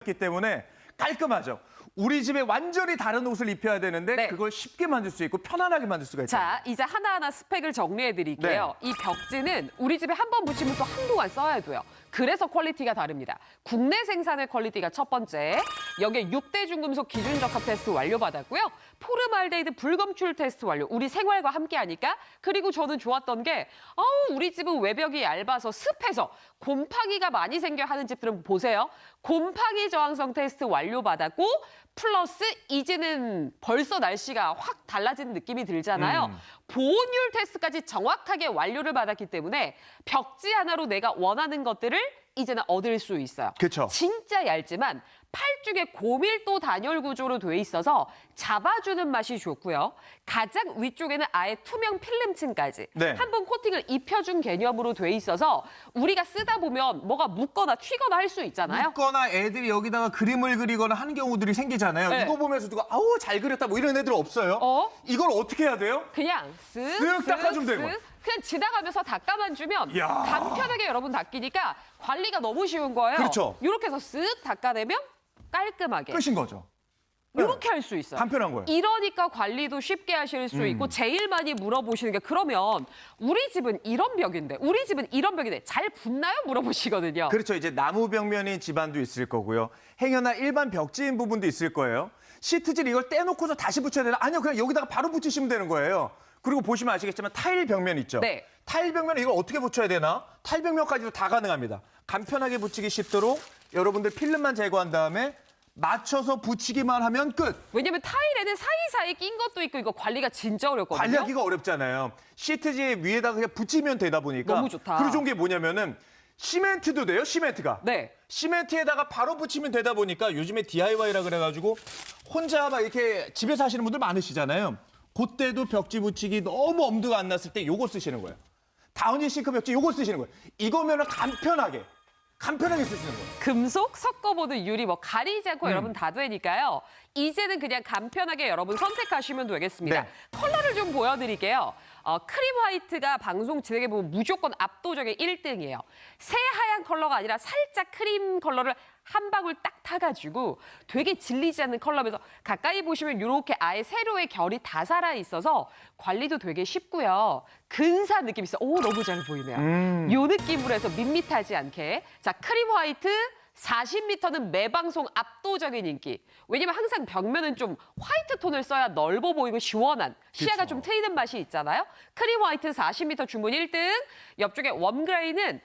기 때문에 깔끔하죠. 우리 집에 완전히 다른 옷을 입혀야 되는데 네. 그걸 쉽게 만들 수 있고 편안하게 만들 수가 있죠. 자, 이제 하나하나 스펙을 정리해 드릴게요. 이 벽지는 우리 집에 한 번 붙이면 또 한동안 써야 돼요. 그래서 퀄리티가 다릅니다. 국내 생산의 퀄리티가 첫 번째. 여기에 6대 중금속 기준 적합 테스트 완료받았고요. 포름알데히드 불검출 테스트 완료. 우리 생활과 함께하니까. 그리고 저는 좋았던 게 우리 집은 외벽이 얇아서 습해서 곰팡이가 많이 생겨 하는 집들은 보세요. 곰팡이 저항성 테스트 완료받았고 플러스 이제는 벌써 날씨가 확 달라지는 느낌이 들잖아요. 보온율 테스트까지 정확하게 완료를 받았기 때문에 벽지 하나로 내가 원하는 것들을 이제는 얻을 수 있어요. 그쵸. 진짜 얇지만 팔쪽에 고밀도 단열 구조로 돼 있어서 잡아주는 맛이 좋고요. 가장 위쪽에는 아예 투명 필름층까지 네. 한 번 코팅을 입혀준 개념으로 돼 있어서 우리가 쓰다 보면 뭐가 묻거나 튀거나 할 수 있잖아요. 묻거나 애들이 여기다가 그림을 그리거나 하는 경우들이 생기잖아요. 네. 이거 보면서 누가 아우 잘 그렸다 뭐 이런 애들 없어요? 이걸 어떻게 해야 돼요? 그냥 쓱 닦아주면 되고. 그냥 지나가면서 닦아만 주면 이야. 간편하게 여러분 닦이니까 관리가 너무 쉬운 거예요. 그렇죠. 이렇게 해서 쓱 닦아내면 깔끔하게 끝인 거죠. 이렇게 할 수 있어요. 간편한 거예요. 이러니까 관리도 쉽게 하실 수 있고 제일 많이 물어보시는 게 그러면 우리 집은 이런 벽인데 우리 집은 이런 벽인데 잘 붙나요? 물어보시거든요. 그렇죠. 이제 나무 벽면인 집안도 있을 거고요. 행여나 일반 벽지인 부분도 있을 거예요. 시트질 이걸 떼놓고서 다시 붙여야 되나? 아니요. 그냥 여기다가 바로 붙이시면 되는 거예요. 그리고 보시면 아시겠지만 타일 벽면 있죠. 네. 타일 벽면에 이걸 어떻게 붙여야 되나? 타일 벽면까지도 다 가능합니다. 간편하게 붙이기 쉽도록 여러분들 필름만 제거한 다음에 맞춰서 붙이기만 하면 끝. 왜냐면 타일에는 사이사이 낀 것도 있고 이거 관리가 진짜 어렵거든요. 관리하기가 어렵잖아요. 시트지 위에다가 그냥 붙이면 되다 보니까. 너무 좋다. 그리고 좋은 게 뭐냐면은 시멘트도 돼요, 시멘트가. 네. 시멘트에다가 바로 붙이면 되다 보니까 요즘에 DIY라 그래가지고 혼자 막 이렇게 집에서 하시는 분들 많으시잖아요. 그때도 벽지 붙이기 너무 엄두가 안 났을 때 요거 쓰시는 거예요. 다운이 싱크 벽지 요거 쓰시는 거예요. 이거면은 간편하게 쓰시는 거예요. 금속, 섞어보드, 유리 뭐 가리지 않고 여러분 다 되니까요. 이제는 그냥 간편하게 여러분 선택하시면 되겠습니다. 네. 컬러를 좀 보여드릴게요. 크림 화이트가 방송 진행해보면 무조건 압도적인 1등이에요. 새하얀 컬러가 아니라 살짝 크림 컬러를 한 방울 딱 타가지고 되게 질리지 않는 컬러면서 가까이 보시면 이렇게 아예 세로의 결이 다 살아있어서 관리도 되게 쉽고요. 근사한 느낌이 있어요. 오, 너무 잘 보이네요. 이 느낌으로 해서 밋밋하지 않게. 자, 크림 화이트 40m는 매방송 압도적인 인기. 왜냐면 항상 벽면은 좀 화이트 톤을 써야 넓어 보이고 시원한 시야가 좀 트이는 맛이 있잖아요. 크림 화이트 40m 주문 1등. 옆쪽에 웜그레이는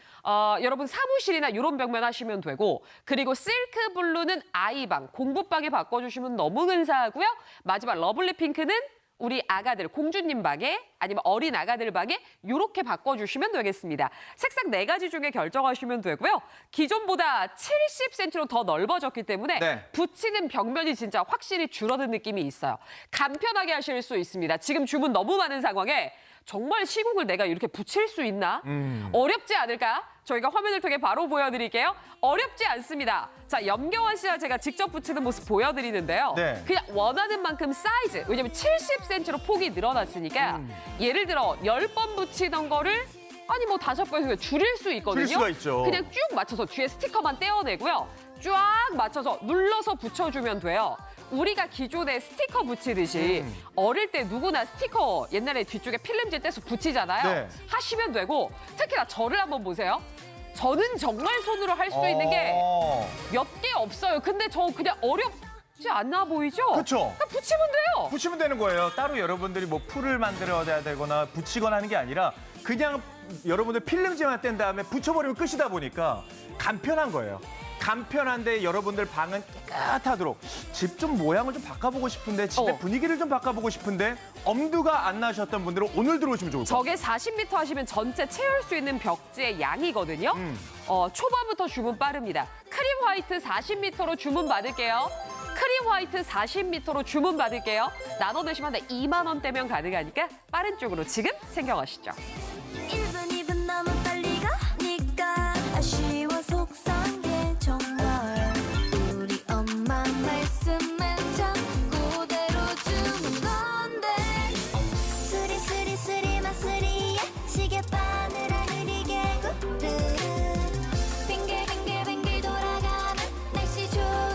여러분 사무실이나 이런 벽면 하시면 되고 그리고 실크 블루는 아이방, 공부방에 바꿔주시면 너무 근사하고요. 마지막 러블리 핑크는 우리 아가들, 공주님 방에 아니면 어린 아가들 방에 이렇게 바꿔주시면 되겠습니다. 색상 4가지 중에 결정하시면 되고요. 기존보다 70cm로 더 넓어졌기 때문에 네. 붙이는 벽면이 진짜 확실히 줄어든 느낌이 있어요. 간편하게 하실 수 있습니다. 지금 주문 너무 많은 상황에 정말 시국을 내가 이렇게 붙일 수 있나? 어렵지 않을까? 저희가 화면을 통해 바로 보여드릴게요. 어렵지 않습니다. 자, 염경원 씨와 제가 직접 붙이는 모습 보여드리는데요. 네. 그냥 원하는 만큼 사이즈, 왜냐면 70cm로 폭이 늘어났으니까 예를 들어 10번 붙이던 거를 아니 뭐 5번 줄일 수 있거든요. 줄일 수가 있죠. 그냥 쭉 맞춰서 뒤에 스티커만 떼어내고요. 쫙 맞춰서 눌러서 붙여주면 돼요. 우리가 기존에 스티커 붙이듯이 어릴 때 누구나 스티커 옛날에 뒤쪽에 필름질 떼서 붙이잖아요. 네. 하시면 되고 특히나 저를 한번 보세요. 저는 정말 손으로 할 수 있는 게 몇 개 없어요. 근데 저 그냥 어렵지 않아 보이죠? 그렇죠. 그냥 붙이면 돼요. 붙이면 되는 거예요. 따로 여러분들이 뭐 풀을 만들어야 되거나 붙이거나 하는 게 아니라 그냥 여러분들 필름지만 뗀 다음에 붙여버리면 끝이다 보니까 간편한 거예요. 간편한데 여러분들 방은 깨끗하도록 집 좀 모양을 좀 바꿔보고 싶은데 집의 분위기를 좀 바꿔보고 싶은데 엄두가 안 나셨던 분들은 오늘 들어오시면 좋을 것 같아요. 저게 40m 하시면 전체 채울 수 있는 벽지의 양이거든요. 초반부터 주문 빠릅니다. 크림 화이트 40m로 주문 받을게요. 크림 화이트 40m로 주문 받을게요. 나눠내시면 2만 원대면 가능하니까 빠른 쪽으로 지금 챙겨가시죠. 1분 2분 너무 빨리 가니까 아쉬워 속상해 정말 우리 엄마 말씀엔 자꾸 대로주는 건데 스리스리스리 마스리에 시계바늘 느리게 구르르 빙글빙글빙글 돌아가는 날씨 좋은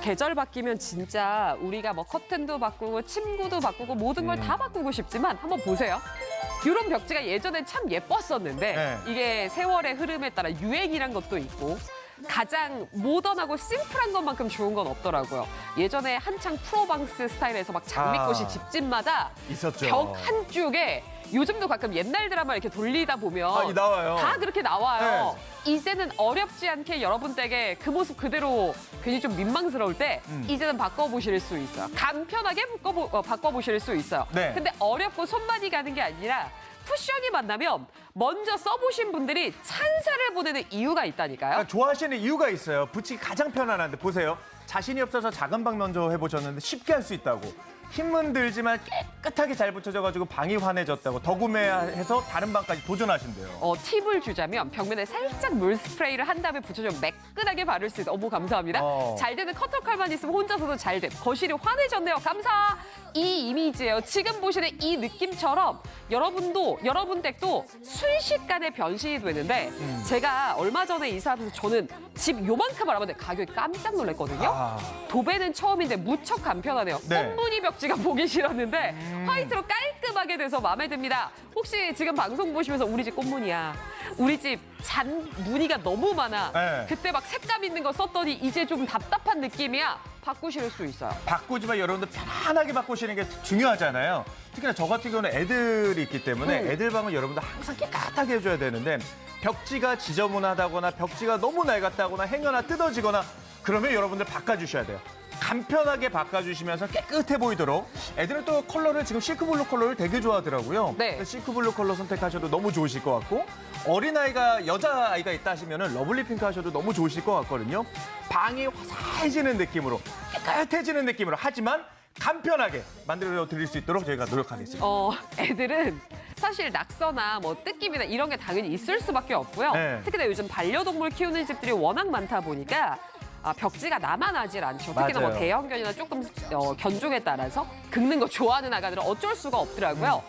계절 바뀌면 진짜 우리가 뭐 커튼도 바꾸고 침구도 바꾸고 모든 걸 다 바꾸고 싶지만 한번 보세요. 이런 벽지가 예전엔 참 예뻤었는데 네. 이게 세월의 흐름에 따라 유행이란 것도 있고 가장 모던하고 심플한 것만큼 좋은 건 없더라고요. 예전에 한창 프로방스 스타일에서 막 장미꽃이 아. 집집마다 있었죠. 벽 한쪽에 요즘도 가끔 옛날 드라마 이렇게 돌리다 보면 나와요. 다 그렇게 나와요. 이제는 어렵지 않게 여러분 댁에 그 모습 그대로 괜히 좀 민망스러울 때 이제는 바꿔보실 수 있어요. 간편하게 바꿔보실 수 있어요. 네. 근데 어렵고 손 많이 가는 게 아니라 쿠션이 만나면 먼저 써보신 분들이 찬사를 보내는 이유가 있다니까요. 좋아하시는 이유가 있어요. 붙이기 가장 편안한데 보세요. 자신이 없어서 작은 방 먼저 해보셨는데 쉽게 할 수 있다고. 힘은 들지만 깨끗하게 잘 붙여져가지고 방이 환해졌다고. 더 구매해서 다른 방까지 도전하신대요. 팁을 주자면 벽면에 살짝 물 스프레이를 한 다음에 붙여주면 매끈하게 바를 수 있어요. 어머 감사합니다. 잘 되는 커터칼만 있으면 혼자서도 잘 돼. 거실이 환해졌네요. 감사. 이 이미지예요. 지금 보시는 이 느낌처럼 여러분 댁도 순식간에 변신이 되는데 제가 얼마 전에 이사하면서 저는 집 요만큼 알아봤는데 가격이 깜짝 놀랐거든요. 도배는 처음인데 무척 간편하네요. 네. 꽃무늬 벽지가 보기 싫었는데 화이트로 깔끔하게 돼서 마음에 듭니다. 혹시 지금 방송 보시면서 우리 집 꽃무늬야. 우리 집 잔 무늬가 너무 많아. 네. 그때 막 색감 있는 거 썼더니 이제 좀 답답한 느낌이야. 바꾸실 수 있어요. 바꾸지만 여러분들 편안하게 바꾸시는 게 중요하잖아요. 특히나 저 같은 경우는 애들이 있기 때문에 애들 방을 여러분들 항상 깨끗하게 해줘야 되는데 벽지가 지저분하다거나 벽지가 너무 낡았다거나 행여나 뜯어지거나 그러면 여러분들 바꿔주셔야 돼요. 간편하게 바꿔주시면서 깨끗해 보이도록. 애들은 또 컬러를 지금 시크블루 컬러를 되게 좋아하더라고요. 네. 시크블루 컬러 선택하셔도 너무 좋으실 것 같고 어린아이가 여자아이가 있다 하시면 러블리 핑크 하셔도 너무 좋으실 것 같거든요. 방이 화사해지는 느낌으로 깨끗해지는 느낌으로 하지만 간편하게 만들어 드릴 수 있도록 저희가 노력하겠습니다. 애들은 사실 낙서나 뭐 뜯김이나 이런 게 당연히 있을 수밖에 없고요. 네. 특히나 요즘 반려동물 키우는 집들이 워낙 많다 보니까 벽지가 남아나질 않죠. 특히나 뭐 맞아요. 대형견이나 조금 견종에 따라서 긁는 거 좋아하는 아가들은 어쩔 수가 없더라고요.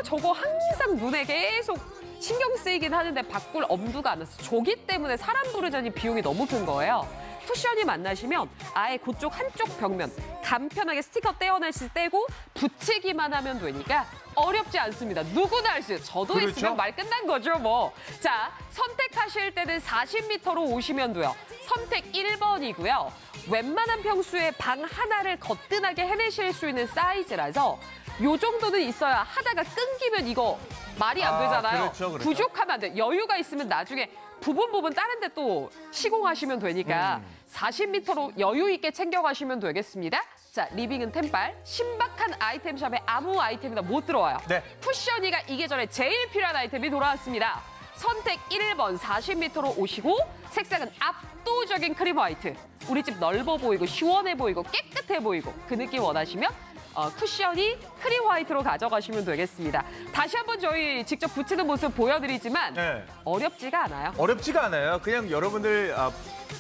저거 항상 눈에 계속 신경 쓰이긴 하는데 바꿀 엄두가 안 나서 조기 때문에 사람 부르자니 비용이 너무 큰 거예요. 쿠션이 만나시면 아예 그쪽 한쪽 벽면 간편하게 스티커 떼어낼수 떼고 붙이기만 하면 되니까 어렵지 않습니다. 누구나 할 수 있어요. 저도 그렇죠? 있으면 말 끝난 거죠, 뭐. 자, 선택하실 때는 40m로 오시면 돼요. 선택 1번이고요. 웬만한 평수에 방 하나를 거뜬하게 해내실 수 있는 사이즈라서 요 정도는 있어야 하다가 끊기면 이거 말이 안 되잖아요. 그렇죠. 부족하면 안 돼. 여유가 있으면 나중에 부분 다른 데 또 시공하시면 되니까 40m로 여유 있게 챙겨가시면 되겠습니다. 자, 리빙은 템빨. 신박한 아이템샵에 아무 아이템이나 못 들어와요. 네. 쿠션이가 이 계절에 제일 필요한 아이템이 돌아왔습니다. 선택 1번 40m로 오시고 색상은 압도적인 크림 화이트. 우리 집 넓어 보이고 시원해 보이고 깨끗해 보이고 그 느낌 원하시면 쿠션이 크림 화이트로 가져가시면 되겠습니다. 다시 한번 저희 직접 붙이는 모습 보여드리지만 네. 어렵지가 않아요. 어렵지가 않아요. 그냥 여러분들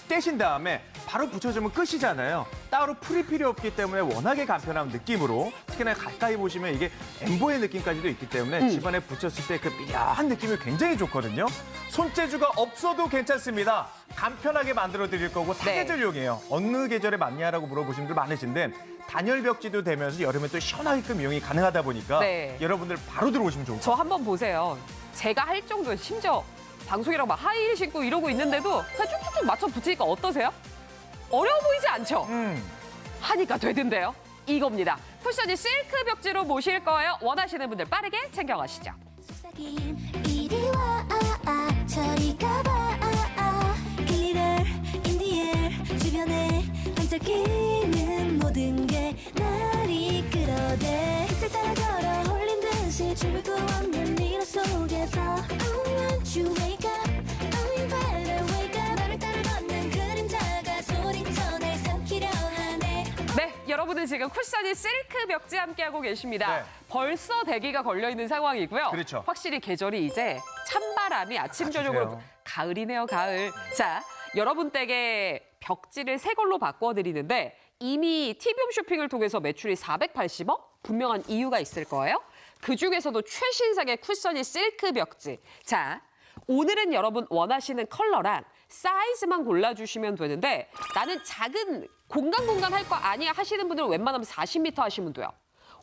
떼신 다음에 바로 붙여주면 끝이잖아요. 따로 풀이 필요 없기 때문에 워낙에 간편한 느낌으로 특히나 가까이 보시면 이게 엠보의 느낌까지도 있기 때문에 집안에 붙였을 때 그 미려한 느낌이 굉장히 좋거든요. 손재주가 없어도 괜찮습니다. 간편하게 만들어 드릴 거고 사계절용이에요. 어느 계절에 맞냐라고 물어보시는 분들 많으신데 단열 벽지도 되면서 여름에 또 시원하게끔 이용이 가능하다 보니까 여러분들 바로 들어오시면 좋을 것 저 같아요. 한번 보세요. 제가 할 정도에 심지어 방송이랑 막 하이힐 신고 이러고 있는데도 그냥 쭉쭉쭉 맞춰 붙이니까 어떠세요? 어려워 보이지 않죠? 하니까 되던데요. 이겁니다. 쿠션이 실크 벽지로 모실 거예요. 원하시는 분들 빠르게 챙겨가시죠. 이리 와 저리 가봐 glitter in the air 주변에 반짝이는 모든 게 날 이끌어내 햇살 따라 걸어 홀린 듯이 춤을 꾸었는 네 속에서 I want you wake up Oh you better wake up 너를 따라 걷는 그림자가 소리쳐 날 삼키려 하네 네, 여러분은 지금 쿠션이 실크 벽지 함께하고 계십니다. 네. 벌써 대기가 걸려있는 상황이고요. 그렇죠. 확실히 계절이 이제 찬바람이 아침 저녁으로 주세요. 가을이네요, 가을. 자, 여러분 댁에 벽지를 새 걸로 바꿔드리는데 이미 TV홈 쇼핑을 통해서 매출이 480억? 분명한 이유가 있을 거예요. 그중에서도 최신상의 쿠션이 실크 벽지. 자, 오늘은 여러분 원하시는 컬러랑 사이즈만 골라주시면 되는데 나는 작은 공간 할 거 아니야 하시는 분들은 웬만하면 40m 하시면 돼요.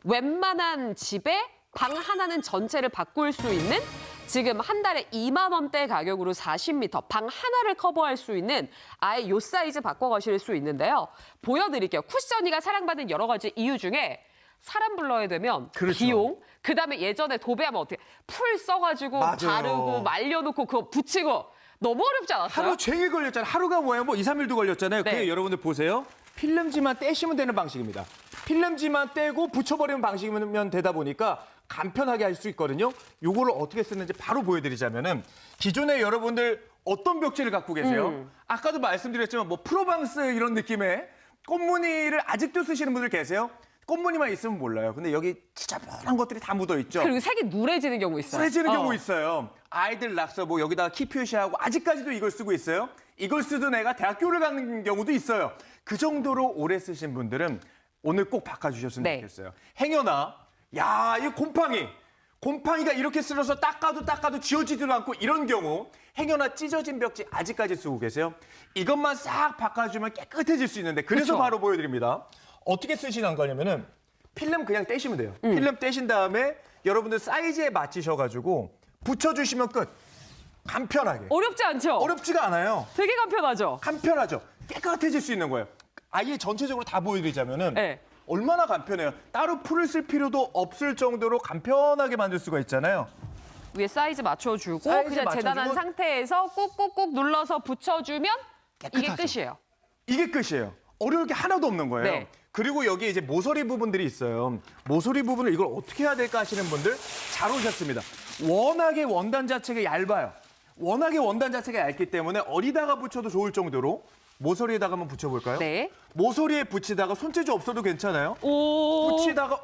웬만한 집에 방 하나는 전체를 바꿀 수 있는 지금 한 달에 2만 원대 가격으로 40m 방 하나를 커버할 수 있는 아예 요 사이즈 바꿔가실 수 있는데요. 보여드릴게요. 쿠셔니가 사랑받는 여러 가지 이유 중에 사람 불러야 되면 그렇죠. 비용, 그다음에 예전에 도배하면 어떻게 풀 써가지고 맞아요. 바르고 말려놓고 그거 붙이고 너무 어렵지 않았어요? 하루 종일 걸렸잖아요. 하루가 뭐예요? 뭐 2, 3일도 걸렸잖아요. 네. 그게 여러분들 보세요. 필름지만 떼시면 되는 방식입니다. 필름지만 떼고 붙여버리는 방식이면 되다 보니까 간편하게 할 수 있거든요. 요거를 어떻게 쓰는지 바로 보여드리자면은 기존에 여러분들 어떤 벽지를 갖고 계세요? 아까도 말씀드렸지만 뭐 프로방스 이런 느낌의 꽃무늬를 아직도 쓰시는 분들 계세요? 꽃무늬만 있으면 몰라요. 근데 여기 지저분한 것들이 다 묻어 있죠. 그리고 색이 누래지는 경우 있어요. 쓰레지는 경우 있어요. 아이들 낙서 뭐 여기다가 키 표시하고 아직까지도 이걸 쓰고 있어요. 이걸 쓰던 애가 대학교를 가는 경우도 있어요. 그 정도로 오래 쓰신 분들은 오늘 꼭 바꿔주셨으면 네. 좋겠어요. 행여나 야, 이 곰팡이가 이렇게 쓸어서 닦아도 지워지지도 않고 이런 경우 행여나 찢어진 벽지 아직까지 쓰고 계세요. 이것만 싹 바꿔주면 깨끗해질 수 있는데 그래서 그쵸. 바로 보여드립니다. 어떻게 쓰시는 거냐면은 필름 그냥 떼시면 돼요. 필름 떼신 다음에 여러분들 사이즈에 맞추셔가지고 붙여주시면 끝. 간편하게. 어렵지 않죠? 어렵지가 않아요. 되게 간편하죠? 간편하죠. 깨끗해질 수 있는 거예요. 아예 전체적으로 다 보여드리자면은 네. 얼마나 간편해요. 따로 풀을 쓸 필요도 없을 정도로 간편하게 만들 수가 있잖아요. 위에 사이즈 맞춰주고 사이즈 그냥 재단한 맞춰주고. 상태에서 꾹꾹꾹 눌러서 붙여주면 이게 깨끗하죠. 끝이에요. 이게 끝이에요. 어려울 게 하나도 없는 거예요. 네. 그리고 여기 이제 모서리 부분들이 있어요. 모서리 부분을 이걸 어떻게 해야 될까 하시는 분들 잘 오셨습니다. 워낙에 원단 자체가 얇아요. 워낙에 원단 자체가 얇기 때문에 어디다가 붙여도 좋을 정도로 모서리에다가 한번 붙여볼까요? 네. 모서리에 붙이다가 손재주 없어도 괜찮아요. 오, 붙이다가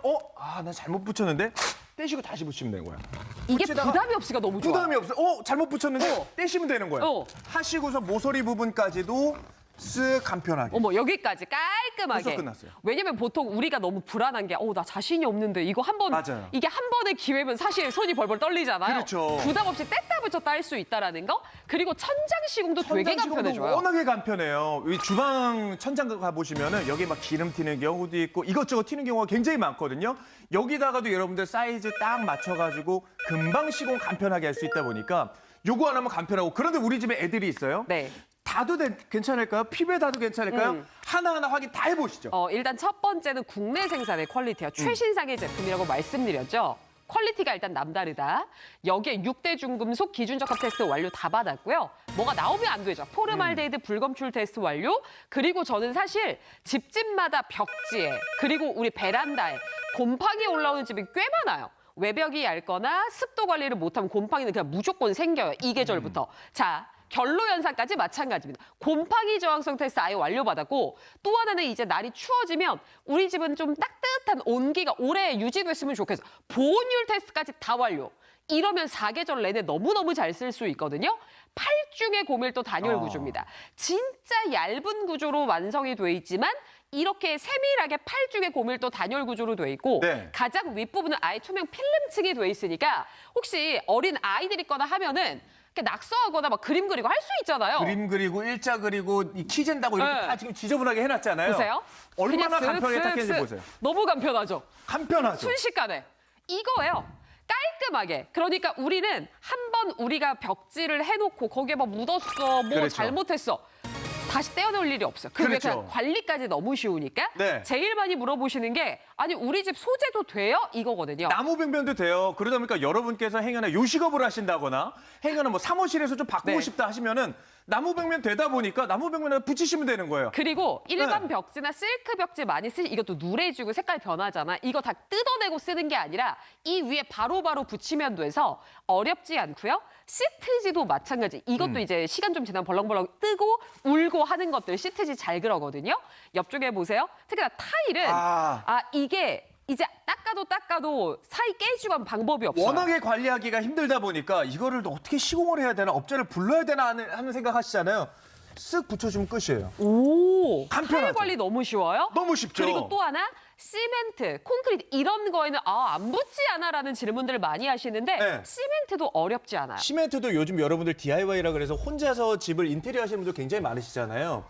나 잘못 붙였는데 떼시고 다시 붙이면 되는 거예요. 이게 붙이다가 부담이 없으니까 너무 좋아요. 부담이 없어요. 잘못 붙였는데 떼시면 되는 거예요. 어. 하시고서 모서리 부분까지도 쓱 간편하게. 어머 여기까지 깔끔하게. 벌써 끝났어요. 왜냐면 보통 우리가 너무 불안한 게 나 자신이 없는데 이거 한 번 맞아요. 이게 한 번의 기회면 사실 손이 벌벌 떨리잖아요. 그렇죠. 부담 없이 뗐다 붙였다 할 수 있다라는 거. 그리고 천장 시공도 되게 천장 시공도 간편해져요. 워낙에 간편해요. 이 주방 천장 가보시면은 여기 막 기름 튀는 경우도 있고 이것저것 튀는 경우가 굉장히 많거든요. 여기다가도 여러분들 사이즈 딱 맞춰가지고 금방 시공 간편하게 할 수 있다 보니까 요거 하나면 간편하고 그런데 우리 집에 애들이 있어요. 네. 다도 괜찮을까요? 피부에 다도 괜찮을까요? 하나하나 확인 다 해보시죠. 일단 첫 번째는 국내 생산의 퀄리티예요. 최신상의 제품이라고 말씀드렸죠. 퀄리티가 일단 남다르다. 여기에 6대 중금속 기준적합 테스트 완료 다 받았고요. 뭐가 나오면 안 되죠. 포름알데히드 불검출 테스트 완료. 그리고 저는 사실 집집마다 벽지에 그리고 우리 베란다에 곰팡이 올라오는 집이 꽤 많아요. 외벽이 얇거나 습도 관리를 못하면 곰팡이는 그냥 무조건 생겨요. 이 계절부터. 자. 결로 현상까지 마찬가지입니다. 곰팡이 저항성 테스트 아예 완료받았고 또 하나는 이제 날이 추워지면 우리 집은 좀 따뜻한 온기가 오래 유지됐으면 좋겠어. 보온율 테스트까지 다 완료. 이러면 4계절 내내 너무너무 잘 쓸 수 있거든요. 8중의 고밀도 단열 구조입니다. 진짜 얇은 구조로 완성이 돼 있지만 이렇게 세밀하게 8중의 고밀도 단열 구조로 돼 있고 네. 가장 윗부분은 아예 투명 필름층이 돼 있으니까 혹시 어린 아이들 있거나 하면은 이렇게 낙서하거나 막 그림 그리고 할 수 있잖아요. 그림 그리고 일자 그리고 이 키 잰다고 이렇게 네. 다 지금 지저분하게 해놨잖아요. 보세요. 얼마나 그냥 쓱, 간편하게 딱 쓱, 했는지 쓱. 보세요. 너무 간편하죠. 간편하죠. 순식간에. 이거예요. 깔끔하게. 그러니까 우리는 한 번 우리가 벽지를 해놓고 거기에 막 묻었어, 뭐 그렇죠. 잘못했어. 다시 떼어놓을 일이 없어요. 그게 그렇죠. 그냥 관리까지 너무 쉬우니까 네. 제일 많이 물어보시는 게 아니 우리 집 소재도 돼요? 이거거든요. 나무 벽면도 돼요. 그러다 보니까 여러분께서 행여나 요식업을 하신다거나 행여나 뭐 사무실에서 좀 바꾸고 네. 싶다 하시면은 나무 벽면 되다 보니까 나무 벽면에 붙이시면 되는 거예요. 그리고 일반 네. 벽지나 실크 벽지 많이 쓰시 이것도 누래지고 색깔 변하잖아. 이거 다 뜯어내고 쓰는 게 아니라 이 위에 바로바로 붙이면 돼서 어렵지 않고요. 시트지도 마찬가지. 이것도 이제 시간 좀 지나면 벌렁벌렁 뜨고 울고 하는 것들 시트지 잘 그러거든요. 옆쪽에 보세요. 특히나 타일은 이게 이제 닦아도 사이 깨지고 하면 방법이 없어요. 워낙에 관리하기가 힘들다 보니까 이거를 어떻게 시공을 해야 되나 업자를 불러야 되나 하는 생각 하시잖아요. 쓱 붙여주면 끝이에요. 오, 간편하죠. 타일 관리 너무 쉬워요. 너무 쉽죠. 그리고 또 하나 시멘트, 콘크리트 이런 거에는 안 붙지 않아라는 질문들을 많이 하시는데 네. 시멘트도 어렵지 않아요. 시멘트도 요즘 여러분들 DIY라 그래서 혼자서 집을 인테리어 하시는 분들 굉장히 많으시잖아요.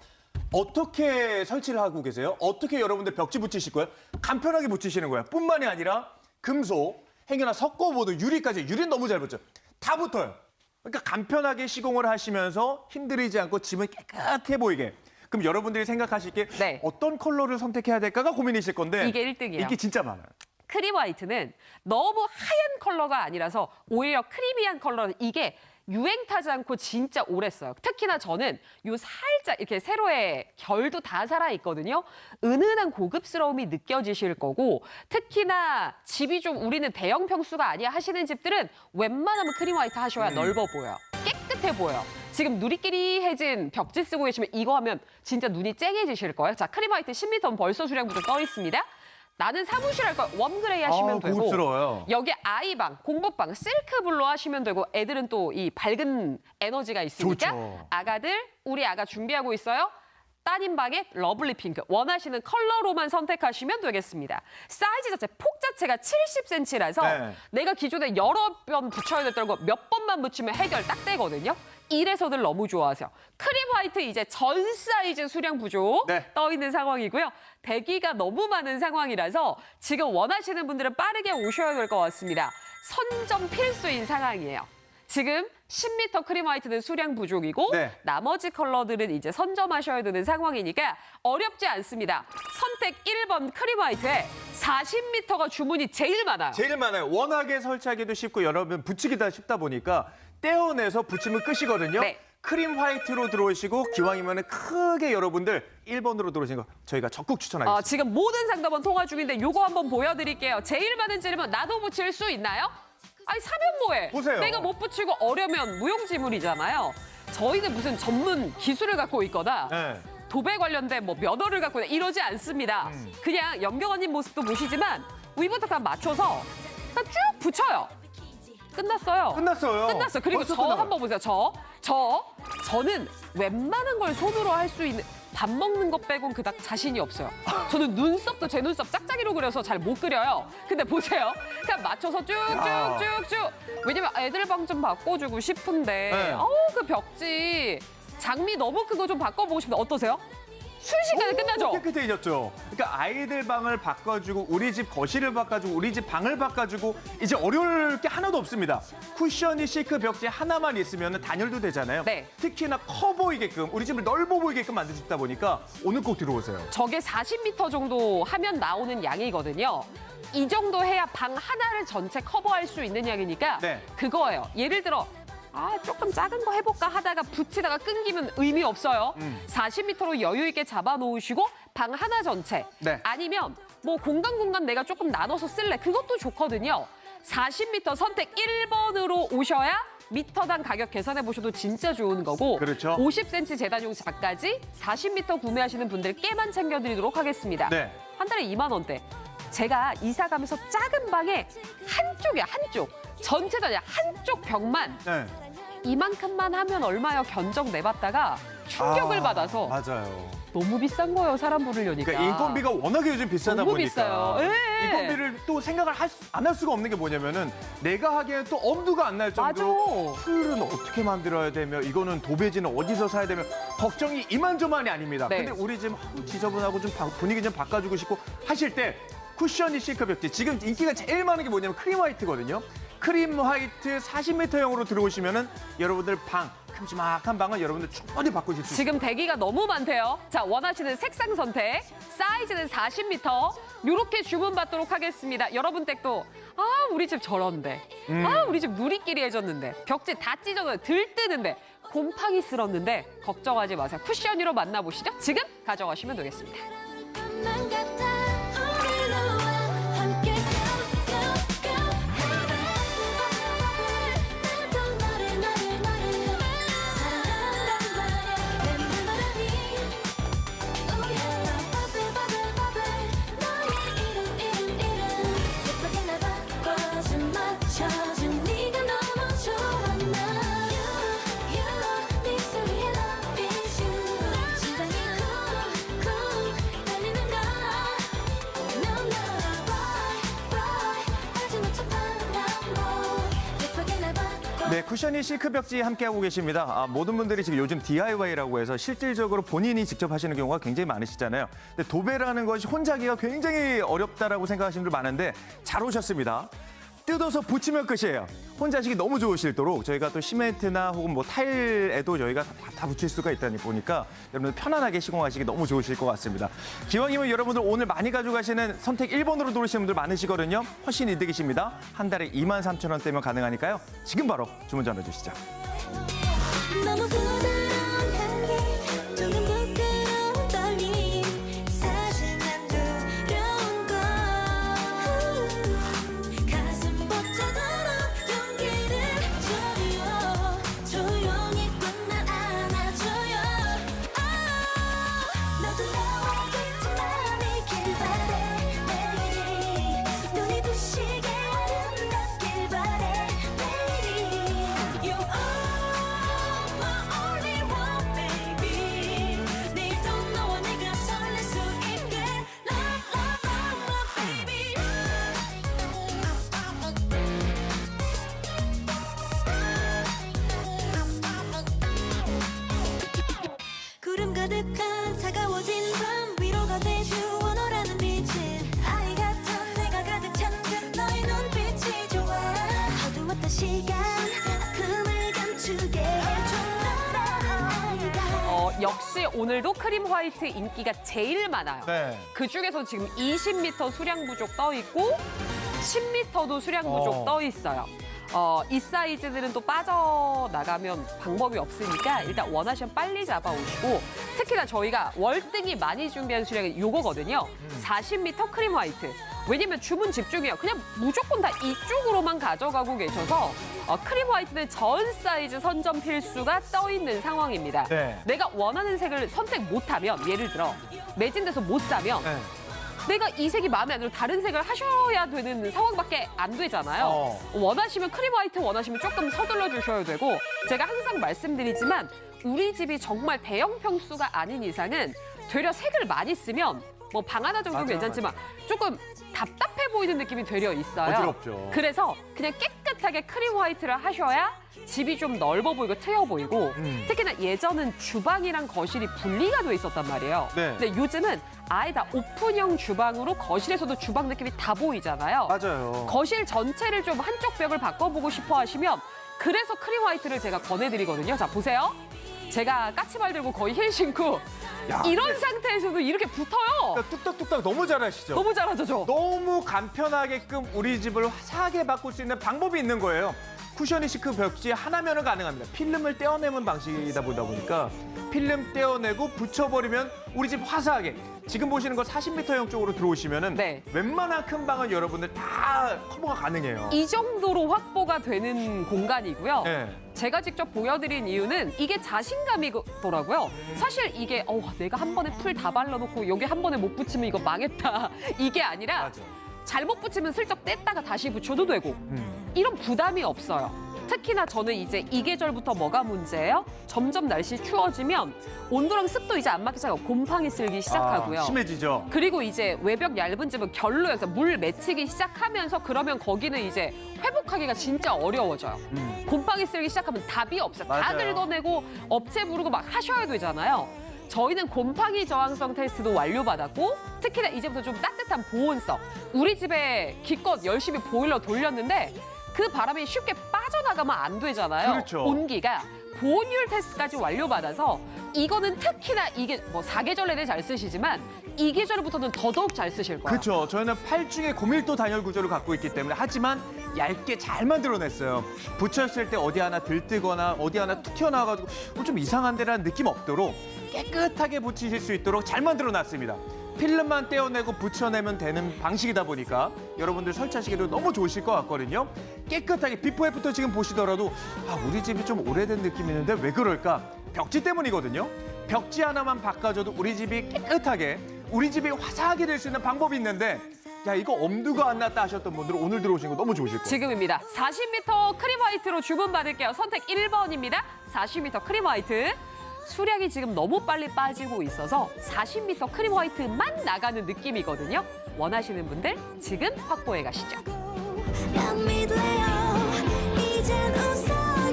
어떻게 설치를 하고 계세요? 어떻게 여러분들 벽지 붙이실 거예요? 간편하게 붙이시는 거예요. 뿐만이 아니라 금속, 행여나 석고보드, 유리까지. 유리는 너무 잘 붙죠. 다 붙어요. 그러니까 간편하게 시공을 하시면서 힘들이지 않고 집은 깨끗해 보이게. 그럼 여러분들이 생각하실 게 네. 어떤 컬러를 선택해야 될까가 고민이실 건데 이게 1등이에요. 이게 진짜 많아요. 크림 화이트는 너무 하얀 컬러가 아니라서 오히려 크리미한 컬러는 이게 유행 타지 않고 진짜 오래 써요. 특히나 저는 요 살짝 이렇게 세로에 결도 다 살아있거든요. 은은한 고급스러움이 느껴지실 거고 특히나 집이 좀 우리는 대형 평수가 아니야 하시는 집들은 웬만하면 크림 화이트 하셔야 넓어 보여요. 깨끗해 보여요. 지금 누리끼리해진 벽지 쓰고 계시면 이거 하면 진짜 눈이 쨍해지실 거예요. 자, 크림 화이트 10m는 벌써 수량 부족 떠 있습니다. 나는 사무실 할 거 웜그레이 하시면 되고 고급스러워요. 여기 아이방, 공부방, 실크블루 하시면 되고 애들은 또 이 밝은 에너지가 있으니까 좋죠. 아가들, 우리 아가 준비하고 있어요. 따님 방에 러블리 핑크 원하시는 컬러로만 선택하시면 되겠습니다. 사이즈 자체, 폭 자체가 70cm라서 네. 내가 기존에 여러 번 붙여야 됐던 거 몇 번만 붙이면 해결 딱 되거든요. 이래서들 너무 좋아하세요. 크림 화이트 이제 전 사이즈 수량 부족 네. 떠 있는 상황이고요. 대기가 너무 많은 상황이라서 지금 원하시는 분들은 빠르게 오셔야 될 것 같습니다. 선점 필수인 상황이에요. 지금 10m 크림 화이트는 수량 부족이고 네. 나머지 컬러들은 이제 선점하셔야 되는 상황이니까 어렵지 않습니다. 선택 1번 크림 화이트에 40m가 주문이 제일 많아요. 제일 많아요. 워낙에 설치하기도 쉽고 여러분 붙이기도 쉽다 보니까 떼어내서 붙이면 끝이거든요. 네. 크림 화이트로 들어오시고 기왕이면 크게 여러분들 1번으로 들어오시는 거 저희가 적극 추천하겠습니다. 지금 모든 상담원 통화 중인데 요거 한번 보여드릴게요. 제일 많은 질문 나도 붙일 수 있나요? 아니 사면 뭐해? 보세요. 내가 못 붙이고 어려면 무용지물이잖아요. 저희는 무슨 전문 기술을 갖고 있거나 네. 도배 관련된 뭐 면허를 갖고 있거나 이러지 않습니다. 그냥 염경원님 모습도 보시지만 위부터 그냥 맞춰서 그냥 쭉 붙여요. 끝났어요. 끝났어요. 끝났어요. 그리고 벌써 저 끝나요. 한번 보세요. 저는 웬만한 걸 손으로 할 수 있는 밥 먹는 거 빼곤 그닥 자신이 없어요. 저는 눈썹도 제 눈썹 짝짝이로 그려서 잘 못 그려요. 근데 보세요. 그냥 맞춰서 쭉쭉쭉쭉. 왜냐면 애들 방 좀 바꿔주고 싶은데 네. 그 벽지 장미 너무 큰 거 좀 바꿔보고 싶은데 어떠세요? 순식간에 끝나죠? 깨끗해졌죠. 그러니까 아이들 방을 바꿔주고 우리 집 거실을 바꿔주고 우리 집 방을 바꿔주고 이제 어려울 게 하나도 없습니다. 쿠션이 시크 벽지 하나만 있으면 단열도 되잖아요. 네. 특히나 커 보이게끔 우리 집을 넓어 보이게끔 만드셨다 보니까 오늘 꼭 들어오세요. 저게 40m 정도 하면 나오는 양이거든요. 이 정도 해야 방 하나를 전체 커버할 수 있는 양이니까 네. 그거예요. 예를 들어 조금 작은 거 해볼까 하다가 붙이다가 끊기면 의미 없어요. 40m로 여유 있게 잡아놓으시고 방 하나 전체. 네. 아니면 뭐 공간 내가 조금 나눠서 쓸래. 그것도 좋거든요. 40m 선택 1번으로 오셔야 미터당 가격 계산해 보셔도 진짜 좋은 거고 그렇죠. 50cm 재단용 작까지 40m 구매하시는 분들께만 챙겨드리도록 하겠습니다. 네. 한 달에 2만 원대. 제가 이사 가면서 작은 방에 한쪽이야, 한쪽. 전체가 아니라 한쪽 벽만 네. 이만큼만 하면 얼마요 견적 내봤다가 충격을 받아서 맞아요. 너무 비싼 거예요, 사람 부르려니까. 그러니까 인건비가 워낙에 요즘 비싸다 너무 보니까 비싸요. 예. 인건비를 또 생각을 안 할 수가 없는 게 뭐냐면은 내가 하기에는 또 엄두가 안 날 정도로 맞아. 풀은 어떻게 만들어야 되며 이거는 도배지는 어디서 사야 되며 걱정이 이만저만이 아닙니다. 네. 근데 우리 집 지저분하고 좀 분위기 좀 바꿔주고 싶고 하실 때 쿠션이 시크 벽지 지금 인기가 제일 많은 게 뭐냐면 크림 화이트거든요. 크림 화이트 40m형으로 들어오시면은 여러분들 방 큼지막한 방은 여러분들 충분히 바꾸실 수 있어요. 지금 대기가 너무 많대요. 자, 원하시는 색상 선택, 사이즈는 40m. 이렇게 주문받도록 하겠습니다. 여러분 댁도 우리 집 저런데, 우리 집 누리끼리 해줬는데, 벽지 다 찢어서 들뜨는데, 곰팡이 쓸었는데 걱정하지 마세요. 쿠션 위로 만나보시죠. 지금 가져가시면 되겠습니다. 것만 같아 우리 너와 함께 go go go 나도 너를 사랑한단 말야 내 맘만이 Oh yeah bubble bubble bubble 너의 이름 예쁘게 날 바꿔준 맞춰준 네가 너무 좋아 나 You 네 소리에 love is you 심장이 쿵쿵 달리는 걸 네, 쿠셔니 실크 벽지 함께하고 계십니다. 모든 분들이 지금 요즘 DIY라고 해서 실질적으로 본인이 직접 하시는 경우가 굉장히 많으시잖아요. 근데 도배라는 것이 혼자 하기가 굉장히 어렵다라고 생각하시는 분들 많은데 잘 오셨습니다. 뜯어서 붙이면 끝이에요. 혼자 하시기 너무 좋으실도록 저희가 또 시멘트나 혹은 뭐 타일에도 저희가 다 붙일 수가 있다니 보니까 여러분들 편안하게 시공하시기 너무 좋으실 것 같습니다. 기왕이면 여러분들 오늘 많이 가져가시는 선택 1번으로 들어오시는 분들 많으시거든요. 훨씬 이득이십니다. 한 달에 23,000원대면 가능하니까요. 지금 바로 주문 전해주시죠. 너무 부드러운 향기 조금 부끄러운 떨림 사실 난 두려운 걸 가슴 벅차도록 용기를 줘요 조용히 꼭 날 안아줘요 너도 나와 같은 마음이길 바래 매일이 눈이 부시게 아름답길 바래 매일이 You are my only one baby 내일도 너와 내가 설렐 수 있게 Love love love love baby 구름 가득한 차가워진 밤 위로가 돼주어 너라는 빛은 아이 같은 내가 가득 찬 너의 눈빛이 좋아 어두웠던 시간 아픔을 감추게 해줘 너라는 역시 오늘도 크림 화이트 인기가 제일 많아요. 네. 그중에서 지금 20m 수량 부족 떠 있고 10m도 수량 부족 떠 있어요. 이 사이즈들은 또 빠져나가면 방법이 없으니까 일단 원하시면 빨리 잡아오시고 특히나 저희가 월등히 많이 준비한 수량이 요거거든요. 40m 크림 화이트. 왜냐면 주문 집중이에요. 그냥 무조건 다 이쪽으로만 가져가고 계셔서 크림 화이트는 전 사이즈 선점 필수가 떠 있는 상황입니다. 네. 내가 원하는 색을 선택 못하면 예를 들어 매진돼서 못 사면 네. 내가 이 색이 마음에 안 들어 다른 색을 하셔야 되는 상황밖에 안 되잖아요. 원하시면 크림 화이트 원하시면 조금 서둘러 주셔야 되고 제가 항상 말씀드리지만 우리 집이 정말 대형 평수가 아닌 이상은 되려 색을 많이 쓰면 뭐 방 하나 정도는 맞아, 괜찮지만 조금 답답해 보이는 느낌이 되려 있어요. 어지럽죠. 그래서 그냥 깨끗하게 크림 화이트를 하셔야 집이 좀 넓어 보이고 트여 보이고 특히나 예전은 주방이랑 거실이 분리가 돼 있었단 말이에요. 네. 근데 요즘은 아예 다 오픈형 주방으로 거실에서도 주방 느낌이 다 보이잖아요. 맞아요. 거실 전체를 좀 한쪽 벽을 바꿔보고 싶어 하시면 그래서 크림 화이트를 제가 권해드리거든요. 자, 보세요. 제가 까치발 들고 거의 힐 신고 야, 이런 상태에서도 이렇게 붙어요. 그러니까 뚝딱뚝딱 너무 잘하시죠? 너무 잘하죠, 저? 너무 간편하게끔 우리 집을 화사하게 바꿀 수 있는 방법이 있는 거예요. 쿠셔니 시크 벽지 하나면은 가능합니다. 필름을 떼어내는 방식이다 보다 보니까 필름 떼어내고 붙여버리면 우리 집 화사하게. 지금 보시는 거 40m형 쪽으로 들어오시면은 네. 웬만한 큰 방은 여러분들 다 커버가 가능해요. 이 정도로 확보가 되는 공간이고요. 네. 제가 직접 보여드린 이유는 이게 자신감이더라고요. 사실 이게 내가 한 번에 풀 다 발라놓고 여기 한 번에 못 붙이면 이거 망했다. 이게 아니라 맞아. 잘못 붙이면 슬쩍 뗐다가 다시 붙여도 되고 이런 부담이 없어요. 특히나 저는 이제 이 계절부터 뭐가 문제예요? 점점 날씨 추워지면 온도랑 습도 이제 안 맞기 시작하고 곰팡이 쓸기 시작하고요. 심해지죠. 그리고 이제 외벽 얇은 집은 결로여서 물 맺히기 시작하면서 그러면 거기는 이제 회복하기가 진짜 어려워져요. 곰팡이 쓸기 시작하면 답이 없어요. 다 맞아요. 긁어내고 업체 부르고 막 하셔야 되잖아요. 저희는 곰팡이 저항성 테스트도 완료받았고 특히나 이제부터 좀 따뜻한 보온성. 우리 집에 기껏 열심히 보일러 돌렸는데 그 바람이 쉽게 빠져나가면 안 되잖아요. 그렇죠. 온기가. 보온율 테스트까지 완료받아서 이거는 특히나 이게 뭐 사계절 내내 잘 쓰시지만 이 계절부터는 더더욱 잘 쓰실 거예요. 그렇죠. 저희는 8중의 고밀도 단열 구조를 갖고 있기 때문에 하지만 얇게 잘 만들어냈어요. 붙였을 때 어디 하나 들뜨거나 어디 하나 툭 튀어나와가지고 좀 이상한데라는 느낌 없도록 깨끗하게 붙이실 수 있도록 잘 만들어놨습니다. 필름만 떼어내고 붙여내면 되는 방식이다 보니까 여러분들 설치하시기도 너무 좋으실 것 같거든요. 깨끗하게 비포 애프터 지금 보시더라도 우리 집이 좀 오래된 느낌이 있는데 왜 그럴까? 벽지 때문이거든요. 벽지 하나만 바꿔줘도 우리 집이 깨끗하게 우리 집이 화사하게 될 수 있는 방법이 있는데 야 이거 엄두가 안 났다 하셨던 분들은 오늘 들어오신 거 너무 좋으실 거예요. 지금입니다. 40m 크림 화이트로 주문 받을게요. 선택 1번입니다. 40m 크림 화이트. 수량이 지금 너무 빨리 빠지고 있어서 40m 크림 화이트만 나가는 느낌이거든요. 원하시는 분들 지금 확보해 가시죠. 난 믿어요 이젠 웃어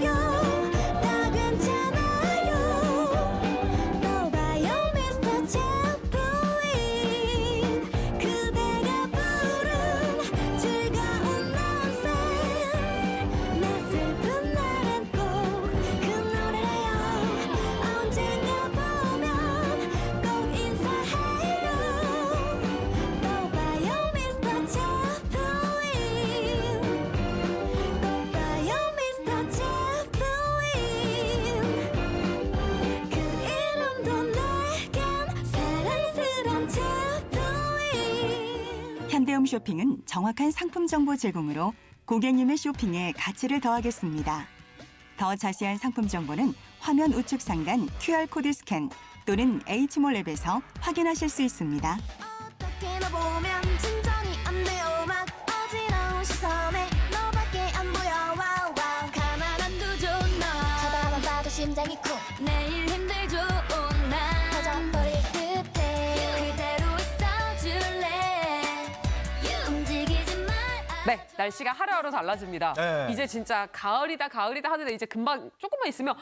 쇼핑은 정확한 상품 정보 제공으로 고객님의 쇼핑에 가치를 더하겠습니다. 더 자세한 상품 정보는 화면 우측 상단 QR코드 스캔 또는 H몰 앱에서 확인하실 수 있습니다. 어떻게 너 보면 진정이 안 돼요 막 어지러운 시선에 너밖에 안 보여 와우 와우 가만 안 두죠 너 쳐다만 봐도 심장이 쿵 내일 힘들죠 나 터져버릴 듯해 그대로 있어줄래 움직이지 말 네, 날씨가 하루하루 달라집니다. 네. 이제 진짜 가을이다 하는데 이제 금방 조금만 있으면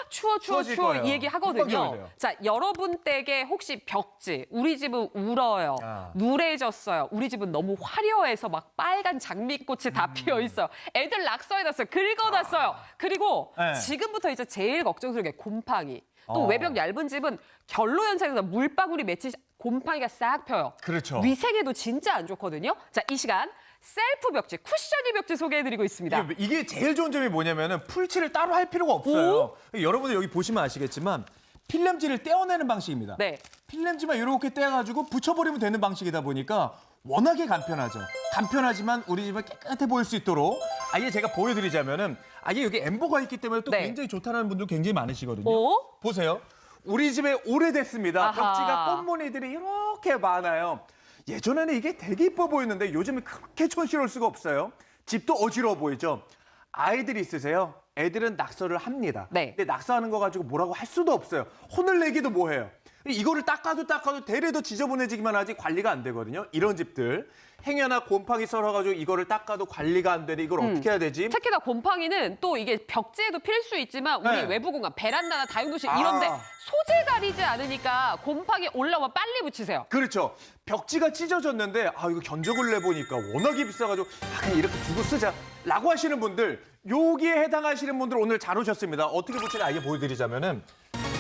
추워 추워질 이 거예요. 얘기 금방 하거든요. 추워져요. 자, 여러분 댁에 혹시 벽지, 우리 집은 울어요, 아. 누래졌어요. 우리 집은 너무 화려해서 막 빨간 장미꽃이 다 피어 있어요. 애들 낙서해놨어요, 긁어놨어요. 그리고 네. 지금부터 이제 제일 걱정스러운 게 곰팡이. 또 어. 외벽 얇은 집은 결로 현상에서 물방울이 맺히 곰팡이가 싹 펴요. 그렇죠. 위생에도 진짜 안 좋거든요. 자, 이 시간 셀프 벽지, 쿠션이 벽지 소개해드리고 있습니다. 이게 제일 좋은 점이 뭐냐면은 풀칠을 따로 할 필요가 없어요. 여러분들 여기 보시면 아시겠지만 필름지를 떼어내는 방식입니다. 네. 필름지만 이렇게 떼어가지고 붙여버리면 되는 방식이다 보니까 워낙에 간편하죠. 간편하지만 우리 집은 깨끗해 보일 수 있도록 아예 제가 보여드리자면은 아예 여기 엠보가 있기 때문에 또 네. 굉장히 좋다는 분들 굉장히 많으시거든요. 오? 보세요. 우리 집에 오래됐습니다. 아하. 벽지가 꽃무늬들이 이렇게 많아요. 예전에는 이게 되게 이뻐 보였는데 요즘은 그렇게 촌스러울 수가 없어요. 집도 어지러워 보이죠? 아이들이 있으세요? 애들은 낙서를 합니다. 네. 근데 낙서하는 거 가지고 뭐라고 할 수도 없어요. 혼을 내기도 뭐해요. 이거를 닦아도 대래도 지저분해지기만 하지 관리가 안 되거든요. 이런 집들. 행여나 곰팡이 썰어가지고 이거를 닦아도 관리가 안 되네. 이걸 어떻게 해야 되지? 특히나 곰팡이는 또 이게 벽지에도 필수 있지만 우리 네. 외부 공간, 베란다나 다용도실 아. 이런데 소재 가리지 않으니까 곰팡이 올라오면 빨리 붙이세요. 그렇죠. 벽지가 찢어졌는데 아 이거 견적을 내보니까 워낙에 비싸가지고 아, 그냥 이렇게 두고 쓰자라고 하시는 분들 여기에 해당하시는 분들 오늘 잘 오셨습니다. 어떻게 붙이나 아예 보여드리자면은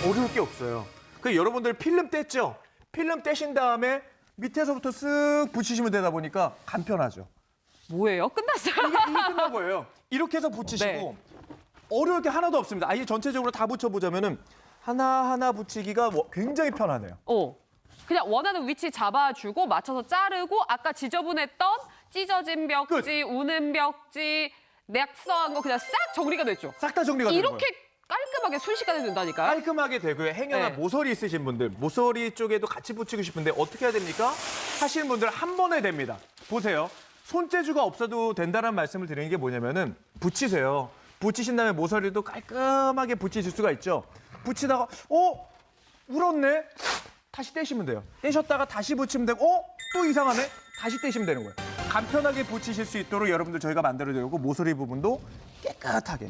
어려울 게 없어요. 그 여러분들 필름 뗐죠? 필름 떼신 다음에 밑에서부터 쓱 붙이시면 되다 보니까 간편하죠. 뭐예요? 끝났어요? 이게 끝난 거예요. 이렇게 해서 붙이시고 네. 어려울 게 하나도 없습니다. 아예 전체적으로 다 붙여보자면은 하나하나 붙이기가 굉장히 편하네요. 그냥 원하는 위치 잡아주고 맞춰서 자르고 아까 지저분했던 찢어진 벽지, 우는 벽지, 낙서한 거 그냥 싹 정리가 됐죠. 싹 다 정리가 되는 거예요. 이렇게 깔끔하게 순식간에 된다니까요. 깔끔하게 되고요. 행여나 네. 모서리 있으신 분들, 모서리 쪽에도 같이 붙이고 싶은데 어떻게 해야 됩니까? 하시는 분들 한 번에 됩니다. 보세요. 손재주가 없어도 된다는 말씀을 드리는 게 뭐냐면은 붙이세요. 붙이신 다음에 모서리도 깔끔하게 붙이실 수가 있죠. 붙이다가 울었네? 다시 떼시면 돼요. 떼셨다가 다시 붙이면 되고 또 이상하네? 다시 떼시면 되는 거예요. 간편하게 붙이실 수 있도록 여러분들 저희가 만들어드리고 모서리 부분도 깨끗하게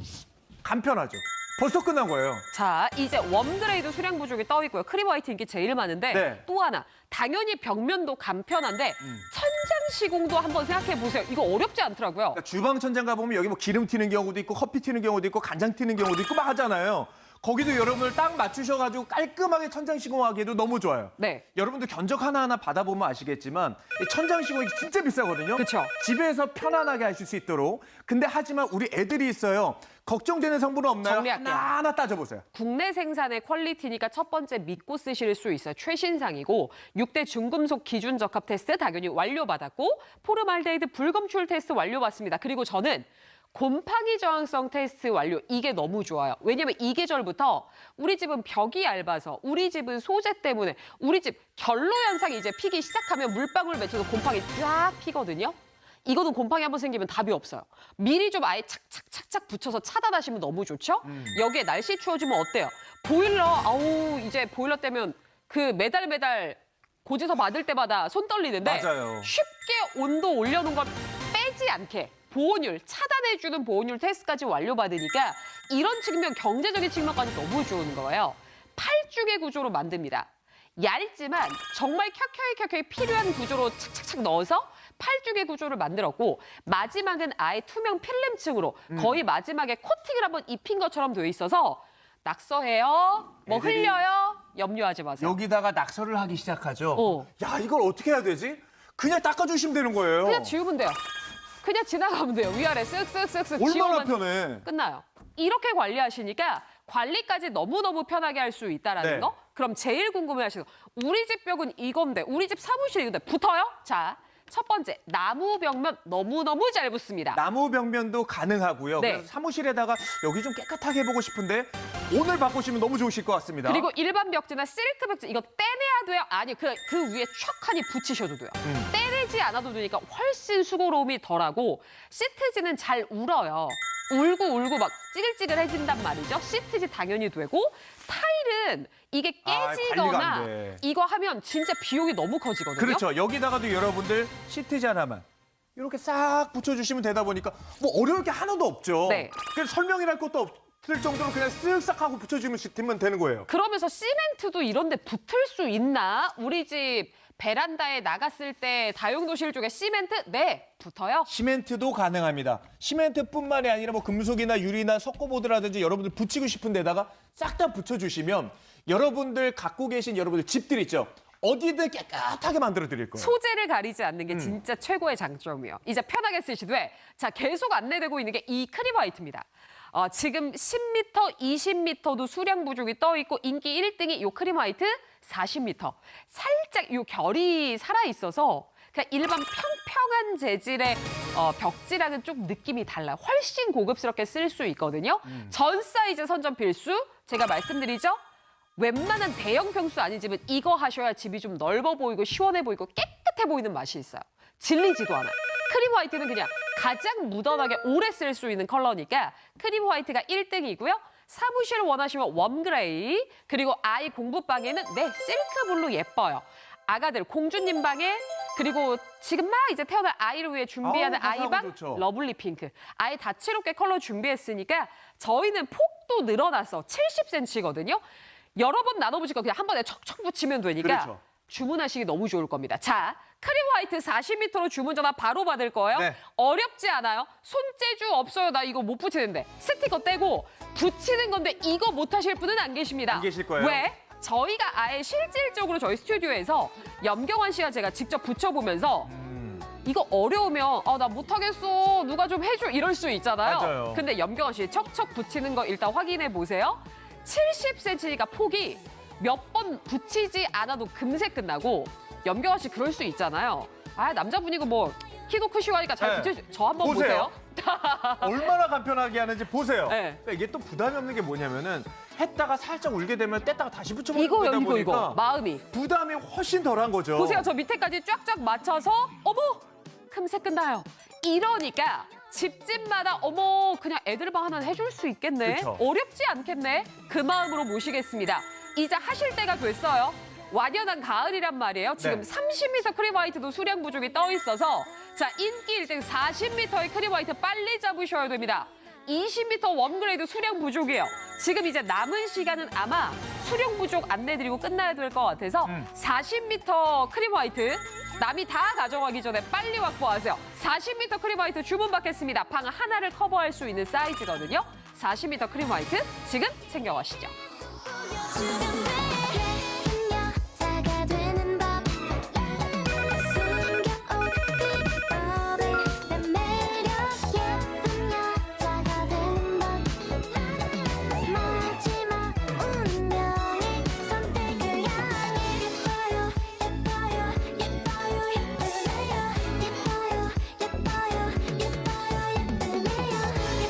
간편하죠. 벌써 끝난 거예요. 자, 이제 웜그레이도 수량 부족이 떠 있고요. 크림 화이트 인기 제일 많은데 네. 또 하나, 당연히 벽면도 간편한데 천장 시공도 한번 생각해 보세요. 이거 어렵지 않더라고요. 그러니까 주방 천장 가보면 여기 뭐 기름 튀는 경우도 있고 커피 튀는 경우도 있고 간장 튀는 경우도 있고 막 하잖아요. 거기도 여러분들 딱 맞추셔가지고 깔끔하게 천장 시공하기에도 너무 좋아요. 네. 여러분들 견적 하나하나 받아보면 아시겠지만 이 천장 시공이 진짜 비싸거든요. 그쵸. 집에서 편안하게 하실 수 있도록. 근데 하지만 우리 애들이 있어요. 걱정되는 성분은 없나요? 정리할게요. 하나하나 따져보세요. 국내 생산의 퀄리티니까 첫 번째 믿고 쓰실 수 있어요. 최신상이고 6대 중금속 기준 적합 테스트 당연히 완료받았고 포름알데히드 불검출 테스트 완료받습니다. 그리고 저는 곰팡이 저항성 테스트 완료. 이게 너무 좋아요. 왜냐면 이 계절부터 우리 집은 벽이 얇아서 우리 집은 소재 때문에 우리 집 결로 현상이 이제 피기 시작하면 물방울 맺혀서 곰팡이 쫙 피거든요. 이거는 곰팡이 한번 생기면 답이 없어요. 미리 좀 아예 착착착착 붙여서 차단하시면 너무 좋죠? 여기에 날씨 추워지면 어때요? 보일러, 아우 이제 보일러 때면 그 매달 고지서 받을 때마다 손 떨리는데 맞아요. 쉽게 온도 올려놓은 걸 빼지 않게 보온율, 차단해주는 보온율 테스트까지 완료받으니까 이런 측면, 경제적인 측면까지 너무 좋은 거예요. 8중의 구조로 만듭니다. 얇지만 정말 켜켜이 필요한 구조로 착착착 넣어서 8중의 구조를 만들었고 마지막은 아예 투명 필름층으로 거의 마지막에 코팅을 한번 입힌 것처럼 되어 있어서 낙서해요, 뭐 애들이 흘려요, 염려하지 마세요. 여기다가 낙서를 하기 시작하죠. 어. 야 이걸 어떻게 해야 되지? 그냥 닦아주시면 되는 거예요. 그냥 지우면 돼요. 그냥 지나가면 돼요. 위아래 쓱쓱쓱쓱 얼마나 지우면 편해. 끝나요. 이렇게 관리하시니까 관리까지 너무너무 편하게 할 수 있다라는 네. 거. 그럼 제일 궁금해하시는 거. 우리 집 벽은 이건데, 우리 집 사무실이 이건데 붙어요? 자, 첫 번째, 나무 벽면 너무너무 잘 붙습니다. 나무 벽면도 가능하고요. 네. 그래서 사무실에다가 여기 좀 깨끗하게 해보고 싶은데 오늘 바꾸시면 너무 좋으실 것 같습니다. 그리고 일반 벽지나 실크 벽지 이거 떼내야 돼요? 아니, 그 위에 촥하니 붙이셔도 돼요. 떼내지 않아도 되니까 훨씬 수고로움이 덜하고 시트지는 잘 울어요. 울고 막 찌글찌글해진단 말이죠. 시트지 당연히 되고 타일은 이게 관리가 깨지거나 안 돼. 이거 하면 진짜 비용이 너무 커지거든요. 그렇죠. 여기다가도 여러분들 시트지 하나만 이렇게 싹 붙여주시면 되다 보니까 뭐 어려울 게 하나도 없죠. 네. 그래서 설명이랄 것도 없을 정도로 그냥 쓱싹 하고 붙여주면 되는 거예요. 그러면서 시멘트도 이런 데 붙을 수 있나? 우리 집 베란다에 나갔을 때 다용도실 쪽에 시멘트? 네, 붙어요. 시멘트도 가능합니다. 시멘트뿐만이 아니라 뭐 금속이나 유리나 석고보드라든지 여러분들 붙이고 싶은 데다가 싹 다 붙여주시면 여러분들 갖고 계신 여러분들 집들 있죠. 어디든 깨끗하게 만들어 드릴 거예요. 소재를 가리지 않는 게 진짜 최고의 장점이에요. 이제 편하게 쓰시되 자 계속 안내되고 있는 게 이 크림 화이트입니다. 지금 10m, 20m도 수량 부족이 떠 있고 인기 1등이 이 크림 화이트 40m. 살짝 이 결이 살아 있어서 그냥 일반 평평한 재질의 벽지랑은 좀 느낌이 달라요. 훨씬 고급스럽게 쓸 수 있거든요. 전 사이즈 선점 필수. 제가 말씀드리죠. 웬만한 대형 평수 아닌 집은 이거 하셔야 집이 좀 넓어 보이고 시원해 보이고 깨끗해 보이는 맛이 있어요. 질리지도 않아요. 크림 화이트는 그냥 가장 무던하게 오래 쓸 수 있는 컬러니까 크림 화이트가 1등이고요. 사무실을 원하시면 웜그레이, 그리고 아이 공부방에는 네, 실크 블루 예뻐요. 아가들 공주님 방에, 그리고 지금 막 이제 태어날 아이를 위해 준비하는 화사하고 아이방 좋죠. 러블리 핑크. 아예 다채롭게 컬러 준비했으니까 저희는 폭도 늘어나서 70cm거든요. 여러 번 나눠보시고 그냥 한 번에 척척 붙이면 되니까 그렇죠. 주문하시기 너무 좋을 겁니다. 자, 크림 화이트 40m로 주문 전화 바로 받을 거예요. 네. 어렵지 않아요. 손재주 없어요. 나 이거 못 붙이는데. 스티커 떼고 붙이는 건데 이거 못 하실 분은 안 계십니다. 안 계실 거예요. 왜? 저희가 아예 실질적으로 저희 스튜디오에서 염경환 씨와 제가 직접 붙여보면서 이거 어려우면 나 못하겠어. 누가 좀 해줘. 이럴 수 있잖아요. 맞아요. 근데 염경환 씨 척척 붙이는 거 일단 확인해 보세요. 70cm니까 폭이 몇 번 붙이지 않아도 금세 끝나고 염경환 씨 그럴 수 있잖아요. 남자분이고 뭐 키도 크시고 하니까 잘 네. 붙여. 저 한번 보세요. 보세요. 얼마나 간편하게 하는지 보세요. 네. 그러니까 이게 또 부담이 없는 게 뭐냐면은 했다가 살짝 울게 되면 뗐다가 다시 붙여버리다 이거요, 보니까 이거. 마음이. 부담이 훨씬 덜한 거죠. 보세요. 저 밑에까지 쫙쫙 맞춰서 어머 금세 끝나요. 이러니까 집집마다 어머 그냥 애들 방 하나 해줄 수 있겠네. 그쵸. 어렵지 않겠네. 그 마음으로 모시겠습니다. 이제 하실 때가 됐어요. 완연한 가을이란 말이에요. 지금 네. 30m 크림 화이트도 수량 부족이 떠 있어서 자 인기 1등 40m의 크림 화이트 빨리 잡으셔야 됩니다. 20m 웜그레이도 수량 부족이에요. 지금 이제 남은 시간은 아마 수량 부족 안내드리고 끝나야 될 것 같아서 40m 크림 화이트 남이 다 가져가기 전에 빨리 확보하세요. 40m 크림 화이트 주문 받겠습니다. 방 하나를 커버할 수 있는 사이즈거든요. 40m 크림 화이트 지금 챙겨가시죠. 여자가 되는 법 숨겨온 비법을 내 매력 예쁜 여자가 되는 법 마지막 운명의 선택을 향해 예뻐요 예뻐요 예뻐요 예쁘네요 예뻐요 예뻐요 예뻐요 예쁘네요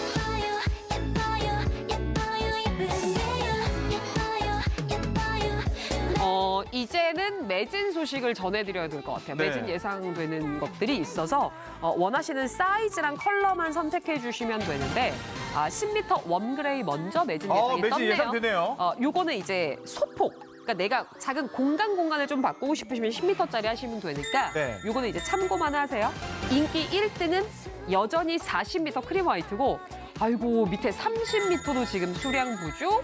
예뻐요 예뻐요 예뻐요 예쁘네요 예뻐요 예뻐요 이제는 매진 소식을 전해드려야 될 것 같아요. 네. 매진 예상되는 것들이 있어서 원하시는 사이즈랑 컬러만 선택해 주시면 되는데 10m 웜그레이 먼저 매진 예상이 매진 떴네요. 예상되네요. 요거는 이제 소폭. 그러니까 내가 작은 공간을 좀 바꾸고 싶으시면 10m짜리 하시면 되니까 네. 요거는 이제 참고만 하세요. 인기 1등은 여전히 40m 크림 화이트고 아이고 밑에 30m도 지금 수량 부족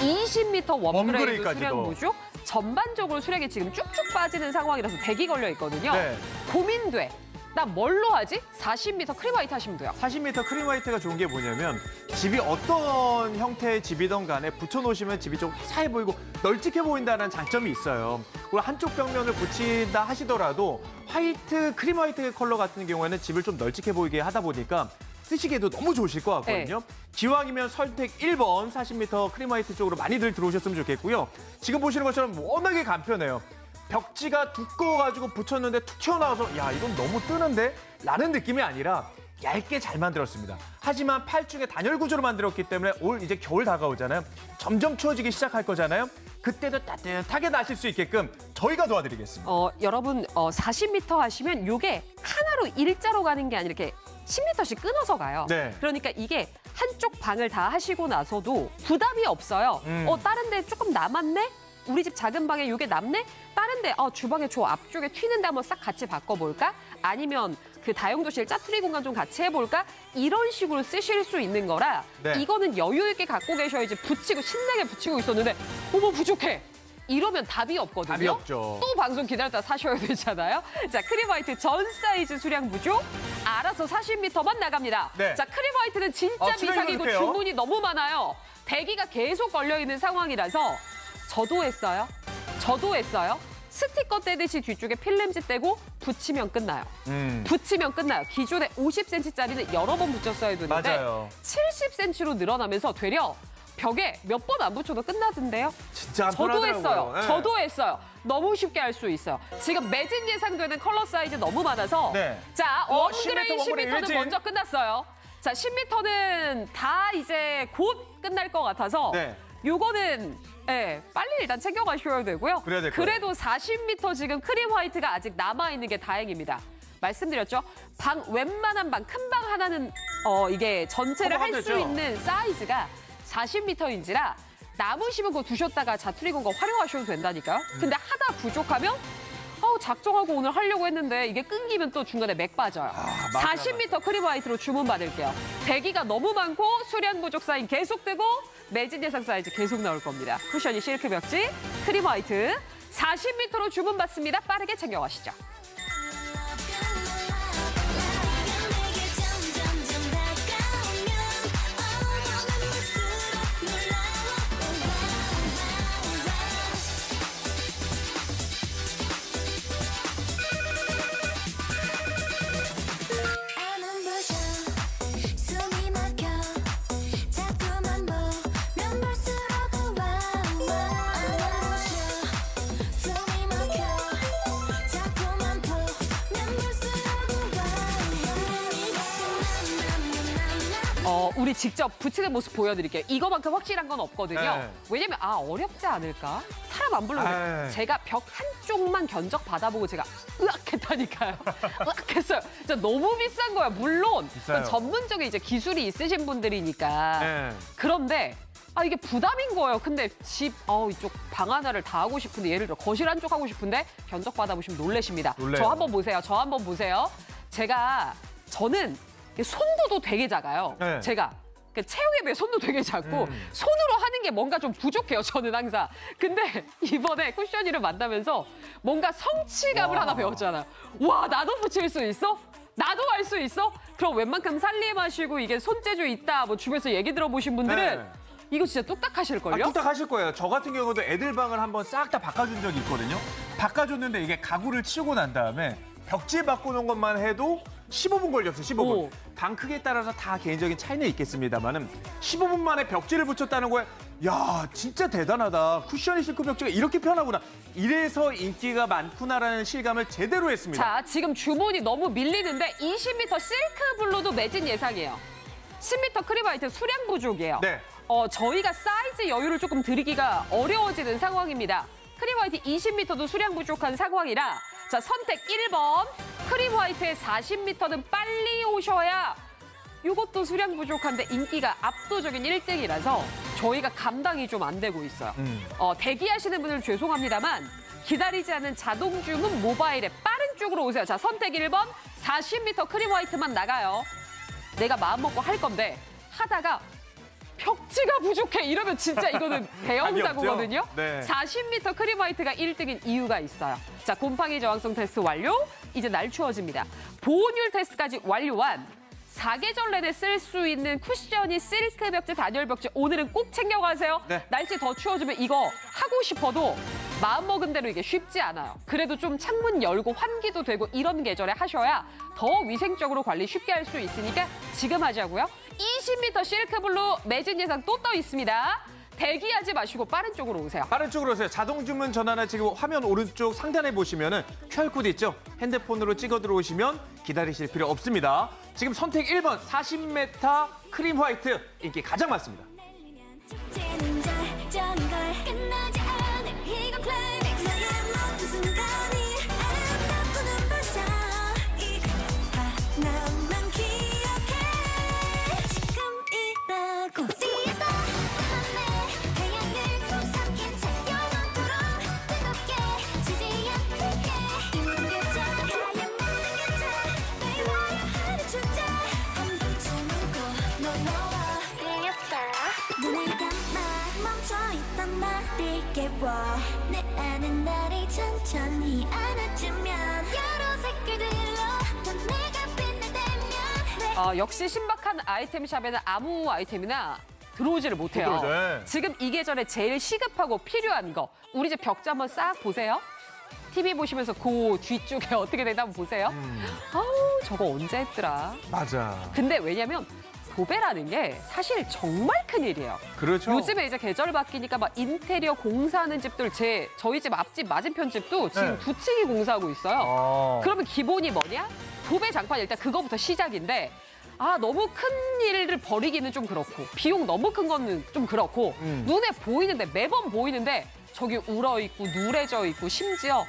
20m 웜그레이도 웜그레이까지도. 수량 부족 전반적으로 수량이 지금 쭉쭉 빠지는 상황이라서 대기 걸려 있거든요. 네. 고민돼. 나 뭘로 하지? 40m 크림 화이트 하시면 돼요. 40m 크림 화이트가 좋은 게 뭐냐면 집이 어떤 형태의 집이든 간에 붙여놓으시면 집이 좀 화사해 보이고 널찍해 보인다는 장점이 있어요. 그리고 한쪽 벽면을 붙인다 하시더라도 화이트, 크림 화이트 컬러 같은 경우에는 집을 좀 널찍해 보이게 하다 보니까 쓰시기에도 너무 좋으실 것 같거든요. 기왕이면 선택 1번 40m 크림 화이트 쪽으로 많이들 들어오셨으면 좋겠고요. 지금 보시는 것처럼 워낙에 간편해요. 벽지가 두꺼워가지고 붙였는데 툭 튀어나와서 야 이건 너무 뜨는데? 라는 느낌이 아니라 얇게 잘 만들었습니다. 하지만 8중에 단열 구조로 만들었기 때문에 올 이제 겨울 다가오잖아요. 점점 추워지기 시작할 거잖아요. 그때도 따뜻하게 나실 수 있게끔 저희가 도와드리겠습니다. 여러분 40m 하시면 이게 하나로 일자로 가는 게 아니라 이렇게 10m씩 끊어서 가요. 네. 그러니까 이게 한쪽 방을 다 하시고 나서도 부담이 없어요. 다른 데 조금 남았네? 우리 집 작은 방에 이게 남네? 다른 데 주방에 저 앞쪽에 튀는데 한번 싹 같이 바꿔볼까? 아니면 그 다용도실 짜투리 공간 좀 같이 해볼까? 이런 식으로 쓰실 수 있는 거라 네. 이거는 여유 있게 갖고 계셔야지 붙이고 신나게 붙이고 있었는데 어머 부족해! 이러면 답이 없거든요. 답이 없죠. 또 방송 기다렸다 사셔야 되잖아요. 자, 크림화이트 전 사이즈 수량 부족 알아서 40m만 나갑니다. 네. 자, 크림화이트는 진짜 수량이 미상이고 그렇게요? 주문이 너무 많아요. 대기가 계속 걸려있는 상황이라서 저도 했어요. 스티커 떼듯이 뒤쪽에 필름지 떼고 붙이면 끝나요. 붙이면 끝나요. 기존에 50cm짜리는 여러 번 붙였어야 되는데 맞아요. 70cm로 늘어나면서 되려 벽에 몇 번 안 붙여도 끝나던데요. 진짜 안 저도 편하더라고요. 했어요. 네. 저도 했어요. 너무 쉽게 할 수 있어요. 지금 매진 예상되는 컬러 사이즈 너무 많아서 네. 자, 원그레인 10m 10m는 일진. 먼저 끝났어요. 자, 10m는 다 이제 곧 끝날 것 같아서 네. 요거는 빨리 일단 챙겨가셔야 되고요. 그래야 될 거예요. 그래도 40m 지금 크림 화이트가 아직 남아있는 게 다행입니다. 말씀드렸죠? 웬만한 방, 큰 방 하나는 이게 전체를 할 수 커버가 되죠. 있는 사이즈가 40m인지라 남으시면 그거 두셨다가 자투리 공간 활용하셔도 된다니까요. 근데 하다 부족하면 작정하고 오늘 하려고 했는데 이게 끊기면 또 중간에 맥 빠져요. 맞아, 40m 크림 화이트로 주문 받을게요. 대기가 너무 많고 수량 부족 사인 계속 되고 매진 예상 사이즈 계속 나올 겁니다. 쿠션이 실크 벽지 크림 화이트 40m로 주문 받습니다. 빠르게 챙겨가시죠. 내게 점점 다가오면 어머나 볼수록 놀라워 안은 부셔 숨이 막혀 자꾸만 보면 볼수록 안은 부셔 숨이 막혀 자꾸만 보면 볼수록 우리 직접 붙이는 모습 보여드릴게요. 이거만큼 확실한 건 없거든요. 네. 왜냐면 어렵지 않을까? 사람 안 불러도 에이. 제가 벽 한쪽만 견적 받아보고 제가 으악했다니까요. 으악했어요. 진짜 너무 비싼 거야. 물론 비싸요. 전문적인 이제 기술이 있으신 분들이니까. 네. 그런데 이게 부담인 거예요. 근데 이쪽 방 하나를 다 하고 싶은데 예를 들어 거실 한쪽 하고 싶은데 견적 받아보시면 놀라십니다. 놀래요. 저 한번 보세요. 저는 손도도 되게 작아요. 네. 제가 체형에 비해 손도 되게 작고 손으로 하는 게 뭔가 좀 부족해요. 저는 항상. 근데 이번에 쿠션이를 만나면서 뭔가 성취감을 하나 배웠잖아요. 와, 나도 붙일 수 있어? 나도 할 수 있어? 그럼 웬만큼 살림하시고 이게 손재주 있다 뭐 주변에서 얘기 들어보신 분들은 네. 이거 진짜 뚝딱하실걸요? 뚝딱 하실 거예요. 저 같은 경우도 애들 방을 한번 싹 다 바꿔준 적이 있거든요. 바꿔줬는데 이게 가구를 치우고 난 다음에 벽지 바꾸는 것만 해도 15분 걸렸어요. 15분. 오. 방 크기에 따라서 다 개인적인 차이는 있겠습니다만은 15분 만에 벽지를 붙였다는 거에 야 진짜 대단하다. 쿠션이 실크 벽지가 이렇게 편하구나. 이래서 인기가 많구나라는 실감을 제대로 했습니다. 자, 지금 주문이 너무 밀리는데 20m 실크 블루도 매진 예상이에요. 10m 크림화이트 수량 부족이에요. 네. 저희가 사이즈 여유를 조금 드리기가 어려워지는 상황입니다. 크림화이트 20m도 수량 부족한 상황이라 자, 선택 1번 크림화이트의 40m는 빨리 오셔야 이것도 수량 부족한데 인기가 압도적인 1등이라서 저희가 감당이 좀 안 되고 있어요. 대기하시는 분들 죄송합니다만 기다리지 않는 자동 주문 모바일에 빠른 쪽으로 오세요. 자, 선택 1번 40m 크림화이트만 나가요. 내가 마음먹고 할 건데 하다가 벽지가 부족해 이러면 진짜 이거는 대형사고거든요. 네. 40m 크림화이트가 1등인 이유가 있어요. 자, 곰팡이 저항성 테스트 완료. 이제 날 추워집니다. 보온율 테스트까지 완료한 4계절 내내 쓸 수 있는 쿠션이 실크 벽지, 단열 벽지 오늘은 꼭 챙겨가세요. 네. 날씨 더 추워지면 이거 하고 싶어도 마음먹은 대로 이게 쉽지 않아요. 그래도 좀 창문 열고 환기도 되고 이런 계절에 하셔야 더 위생적으로 관리 쉽게 할 수 있으니까 지금 하자고요. 20m 실크 블루 매진 예상 또 떠 있습니다. 대기하지 마시고 빠른 쪽으로 오세요. 빠른 쪽으로 오세요. 자동 주문 전화나 지금 화면 오른쪽 상단에 보시면은 QR코드 있죠? 핸드폰으로 찍어 들어오시면 기다리실 필요 없습니다. 지금 선택 1번 40m 크림 화이트 인기 가장 많습니다. 축제는 절정인 걸 끝나지 않을 이건 클라이맥스 너의 모든 순간이 아름답고 눈부셔 이거 하나만 기억해 지금이라고 Seize the 태양을 꼭 삼킨 채 영원토록 뜨겁게 지지 않을게 이 모든 게 하얀 모든 게 매일 화려한 축제 한 번쯤 웃고 놀러와 눈을 감아 멈춰있던 나를 깨워 내 안에 나를 천천히 안아주면 여러 색깔들로 또 내가 빛나다면 역시 신박한 아이템샵에는 아무 아이템이나 들어오지를 못해요. 못 들어오죠. 지금 이 계절에 제일 시급하고 필요한 거 우리 집 벽지 한번 싹 보세요. TV 보시면서 그 뒤쪽에 어떻게 되나 한번 보세요. 아우 저거 언제 했더라. 맞아. 근데 왜냐면 도배라는 게 사실 정말 큰일이에요. 그렇죠. 요즘에 이제 계절 바뀌니까 막 인테리어 공사하는 집들 저희 집 앞집 맞은편 집도 지금 네. 2층이 공사하고 있어요. 그러면 기본이 뭐냐? 도배 장판 일단 그거부터 시작인데 너무 큰 일을 벌이기는 좀 그렇고 비용 너무 큰 거는 좀 그렇고 눈에 보이는데 매번 보이는데 저기 울어있고 누래져 있고 심지어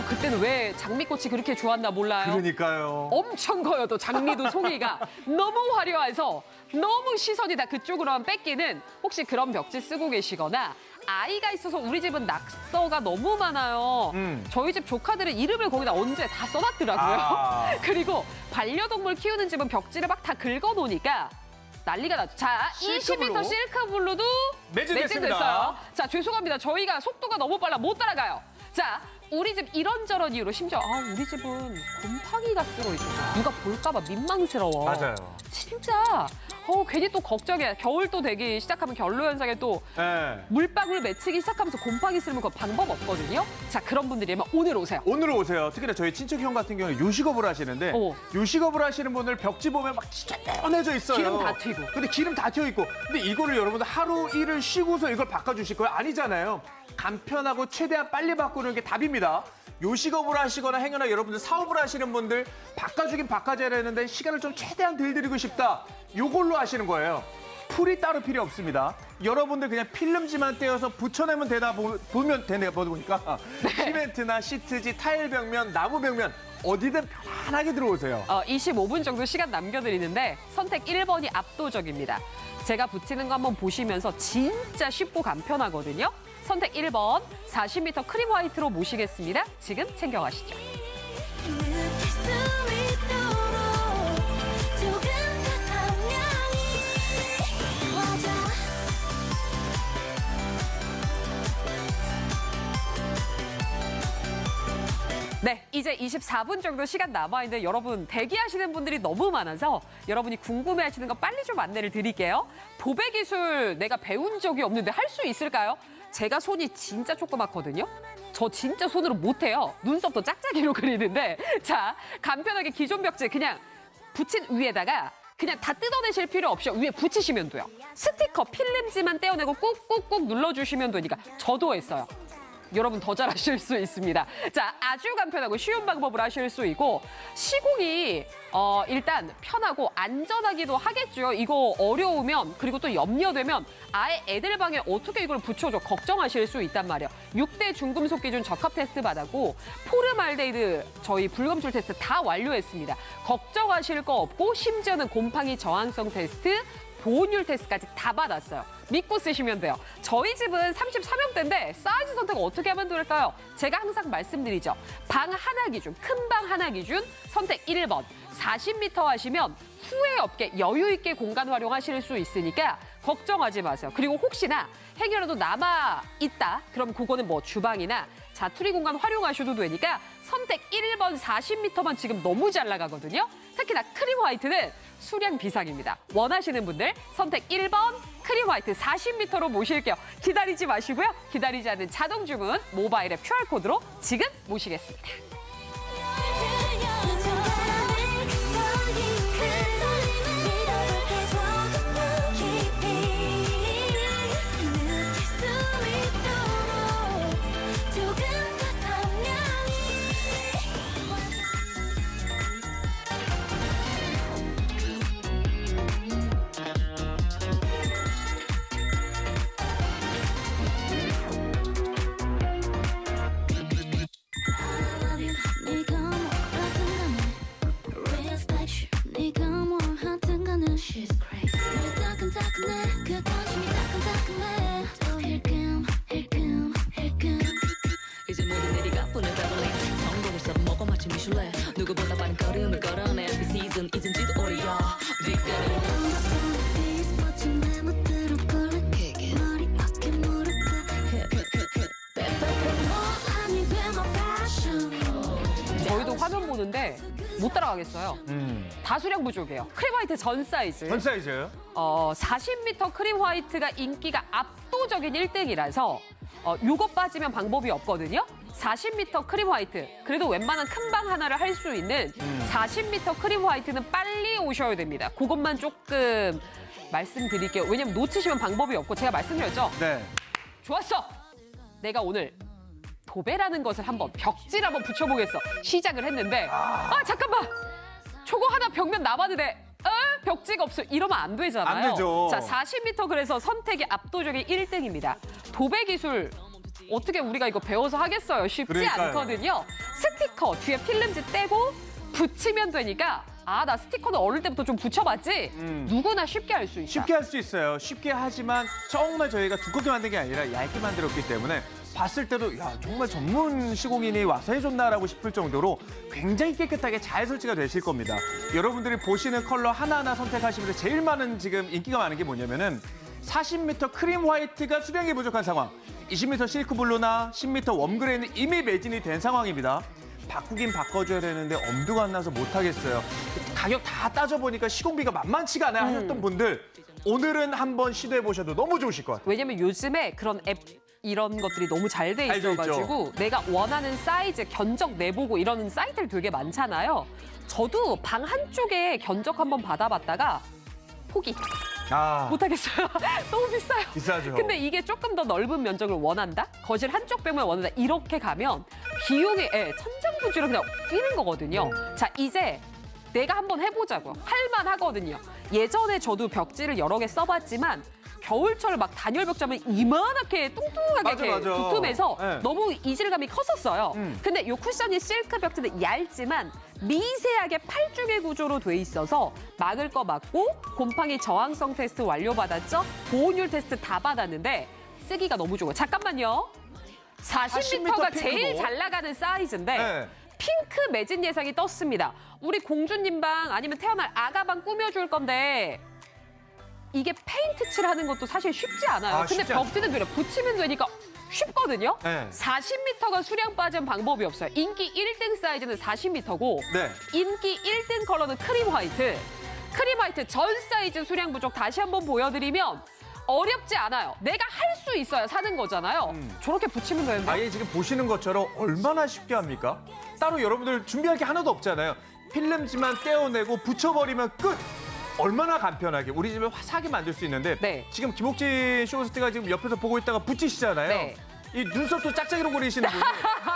그때는 왜 장미꽃이 그렇게 좋았나 몰라요. 그러니까요. 엄청 커요. 또 장미도 송이가 너무 화려해서 너무 시선이 다 그쪽으로만 뺏기는 혹시 그런 벽지 쓰고 계시거나 아이가 있어서 우리 집은 낙서가 너무 많아요. 저희 집 조카들은 이름을 거기다 언제 다 써놨더라고요. 그리고 반려동물 키우는 집은 벽지를 막 다 긁어놓으니까 난리가 나죠. 자, 실크블루. 20m 실크블루도 매진됐습니다. 매진됐어요. 자, 죄송합니다. 저희가 속도가 너무 빨라 못 따라가요. 자, 우리 집 이런저런 이유로 심지어 우리 집은 곰팡이가 쓸어 있어서 누가 볼까 봐 민망스러워. 맞아요. 진짜 괜히 또 걱정해. 겨울 또 되기 시작하면 결로 현상에 또 네. 물방울 맺히기 시작하면서 곰팡이 쓰면 그 방법 없거든요. 자, 그런 분들이면 오늘 오세요. 오늘 오세요. 특히나 저희 친척 형 같은 경우는 요식업을 하시는데 요식업을 하시는 분들 벽지 보면 막 진짜 떼어내져 있어요. 기름 다 튀고. 근데 기름 다 튀어 있고. 근데 이거를 여러분들 하루 일을 쉬고서 이걸 바꿔주실 거예요? 아니잖아요. 간편하고 최대한 빨리 바꾸는 게 답입니다. 요식업을 하시거나 행여나 여러분들 사업을 하시는 분들 바꿔주긴 바꿔줘야 되는데 시간을 좀 최대한 덜 들이고 싶다. 요걸로 하시는 거예요. 풀이 따로 필요 없습니다. 여러분들 그냥 필름지만 떼어서 붙여내면 되다 보면 되네요. 보니까 시멘트나 시트지, 타일 벽면, 나무 벽면 어디든 편안하게 들어오세요. 25분 정도 시간 남겨드리는데 선택 1번이 압도적입니다. 제가 붙이는 거 한번 보시면서 진짜 쉽고 간편하거든요. 선택 1번 40m 크림 화이트로 모시겠습니다. 지금 챙겨가시죠. 느낄 수 있도록 조금 더 선명히 와줘 네, 이제 24분 정도 시간 남아있는데 여러분 대기하시는 분들이 너무 많아서 여러분이 궁금해하시는 거 빨리 좀 안내를 드릴게요. 도배 기술 내가 배운 적이 없는데 할 수 있을까요? 제가 손이 진짜 조그맣거든요. 저 진짜 손으로 못해요. 눈썹도 짝짝이로 그리는데 자, 간편하게 기존 벽지 그냥 붙인 위에다가 그냥 다 뜯어내실 필요 없이 위에 붙이시면 돼요. 스티커, 필름지만 떼어내고 꾹꾹꾹 눌러주시면 되니까 저도 했어요. 여러분 더 잘하실 수 있습니다. 자, 아주 간편하고 쉬운 방법으로 하실 수 있고 시공이 일단 편하고 안전하기도 하겠죠. 이거 어려우면 그리고 또 염려되면 아예 애들 방에 어떻게 이걸 붙여줘 걱정하실 수 있단 말이에요. 6대 중금속 기준 적합 테스트 받았고 포름알데히드 저희 불검출 테스트 다 완료했습니다. 걱정하실 거 없고 심지어는 곰팡이 저항성 테스트 보온율 테스트까지 다 받았어요. 믿고 쓰시면 돼요. 저희 집은 34명대인데 사이즈 선택 어떻게 하면 될까요? 제가 항상 말씀드리죠. 방 하나 기준, 큰 방 하나 기준 선택 1번. 40m 하시면 후회 없게 여유 있게 공간 활용하실 수 있으니까 걱정하지 마세요. 그리고 혹시나 행여라도 남아있다. 그럼 그거는 뭐 주방이나 자투리 공간 활용하셔도 되니까 선택 1번 40m만 지금 너무 잘 나가거든요. 특히나 크림 화이트는 수량 비상입니다. 원하시는 분들 선택 1번 크림 화이트 40m로 모실게요. 기다리지 마시고요. 기다리지 않는 자동 주문 모바일 앱 QR코드로 지금 모시겠습니다. 믿어볼게 조금 더 깊이 보실래 누구보다 빠른 걸음을 걸어내 비시즌 잊은지도 오래야 뒷걸음 멋진 내 멋대로 골라게 머리 어깨 무릎 다 아니 되마 패션 저희도 화면 보는데 못 따라가겠어요. 다수량 부족이에요. 크림 화이트 전 사이즈. 전 사이즈예요? 40m 크림 화이트가 인기가 압도적인 1등이라서 요거 빠지면 방법이 없거든요. 40m 크림 화이트. 그래도 웬만한 큰 방 하나를 할 수 있는 40m 크림 화이트는 빨리 오셔야 됩니다. 그것만 조금 말씀드릴게요. 왜냐면 놓치시면 방법이 없고 제가 말씀드렸죠. 네. 좋았어. 내가 오늘 도배라는 것을 한번 벽지를 한번 붙여보겠어. 시작을 했는데 잠깐만. 저거 하나 벽면 남았는데 벽지가 없어. 이러면 안 되잖아요. 안 되죠. 자, 40m 그래서 선택이 압도적인 1등입니다. 도배 기술 어떻게 우리가 이거 배워서 하겠어요? 쉽지 그러니까요. 않거든요. 스티커 뒤에 필름지 떼고 붙이면 되니까 나 스티커는 어릴 때부터 좀 붙여봤지? 누구나 쉽게 할 수 있다. 쉽게 할 수 있어요. 쉽게 하지만 정말 저희가 두껍게 만든 게 아니라 얇게 만들었기 때문에 봤을 때도 야 정말 전문 시공인이 와서 해줬나라고 싶을 정도로 굉장히 깨끗하게 잘 설치가 되실 겁니다. 여러분들이 보시는 컬러 하나하나 선택하시면서 제일 많은 지금 인기가 많은 게 뭐냐면은 40m 크림 화이트가 수량이 부족한 상황, 20m 실크 블루나 10m 웜그레이는 이미 매진이 된 상황입니다. 바꾸긴 바꿔줘야 되는데 엄두가 안 나서 못하겠어요. 가격 다 따져보니까 시공비가 만만치가 않아요 하셨던 분들 오늘은 한번 시도해보셔도 너무 좋으실 것 같아요. 왜냐면 요즘에 그런 앱 이런 것들이 너무 잘 돼 잘돼 있어가지고 내가 원하는 사이즈 견적 내보고 이러는 사이트들 되게 많잖아요. 저도 방 한쪽에 견적 한번 받아봤다가 포기. 못하겠어요. 너무 비싸요. 비싸죠. 근데 이게 조금 더 넓은 면적을 원한다? 거실 한쪽 벽면 원한다? 이렇게 가면 비용이 천장부지로 그냥 뛰는 거거든요. 자, 이제 내가 한번 해보자고. 할만하거든요. 예전에 저도 벽지를 여러 개 써봤지만 겨울철 막 단열 벽자면 이만하게 뚱뚱하게 맞아, 이렇게 맞아. 두툼해서 네. 너무 이질감이 컸었어요. 근데 이 쿠션이 실크 벽지는 얇지만 미세하게 팔중의 구조로 돼 있어서 막을 거 막고 곰팡이 저항성 테스트 완료받았죠? 보온율 테스트 다 받았는데 쓰기가 너무 좋아요. 잠깐만요. 40m가 40m 제일 핑크도? 잘 나가는 사이즈인데 네. 핑크 매진 예상이 떴습니다. 우리 공주님 방 아니면 태어날 아가 방 꾸며줄 건데 이게 페인트 칠하는 것도 사실 쉽지 않아요. 근데 쉽지 않죠. 벽지는 그래 붙이면 되니까 쉽거든요. 네. 40m가 수량 빠진 방법이 없어요. 인기 1등 사이즈는 40m고 네. 인기 1등 컬러는 크림 화이트. 크림 화이트 전 사이즈 수량 부족 다시 한번 보여드리면 어렵지 않아요. 내가 할 수 있어야 사는 거잖아요. 저렇게 붙이면 되는데. 아예 지금 보시는 것처럼 얼마나 쉽게 합니까? 따로 여러분들 준비할 게 하나도 없잖아요. 필름지만 떼어내고 붙여버리면 끝! 얼마나 간편하게 우리 집에 화사하게 만들 수 있는데 네. 지금 김옥진 쇼호스트가 지금 옆에서 보고 있다가 붙이시잖아요. 네. 이 눈썹도 짝짝이로 그리시는 분이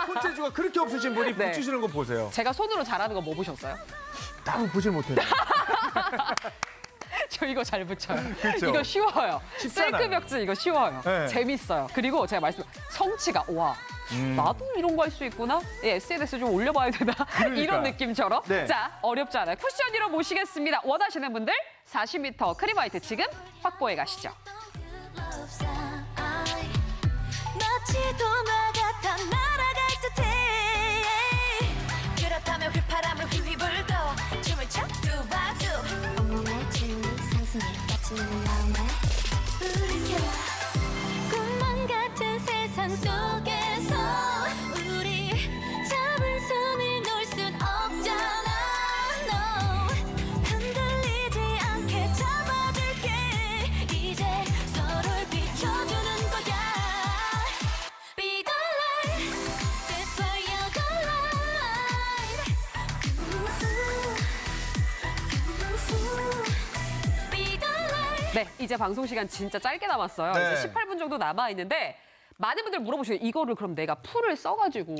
손재주가 그렇게 없으신 분이 네. 붙이시는 거 보세요. 제가 손으로 잘하는 거 뭐 보셨어요? 따로 보질 못해요. 저 이거 잘 붙여요. 그쵸? 이거 쉬워요. 쉽잖아요. 셀크 벽지 이거 쉬워요. 네. 재밌어요. 그리고 제가 성취가 와. 나도 이런 거 할 수 있구나. SNS 좀 올려봐야 되나? 그러니까. 이런 느낌처럼. 네. 자, 어렵지 않아요. 쿠션 위로 모시겠습니다. 원하시는 분들 40m 크림 화이트 지금 확보해 가시죠. 마치 동화 같아 날아갈 듯해 그렇다면 휘파람을 휘휘불고 춤을 춰 두바두 온몸에 체온이 상승해 빠지는 마음에 불켜 꿈만 같은 세상 속에서 우리 잡은 손을 놓을 순 없잖아 no 흔들리지 않게 잡아줄게 이제 서로를 비춰주는 거야 Be the light that's why you're the light Be the light 네, 이제 방송 시간 진짜 짧게 남았어요. 네. 이제 18분 정도 남아 있는데 많은 분들 물어보시요 이거를 그럼 내가 풀을 써가지고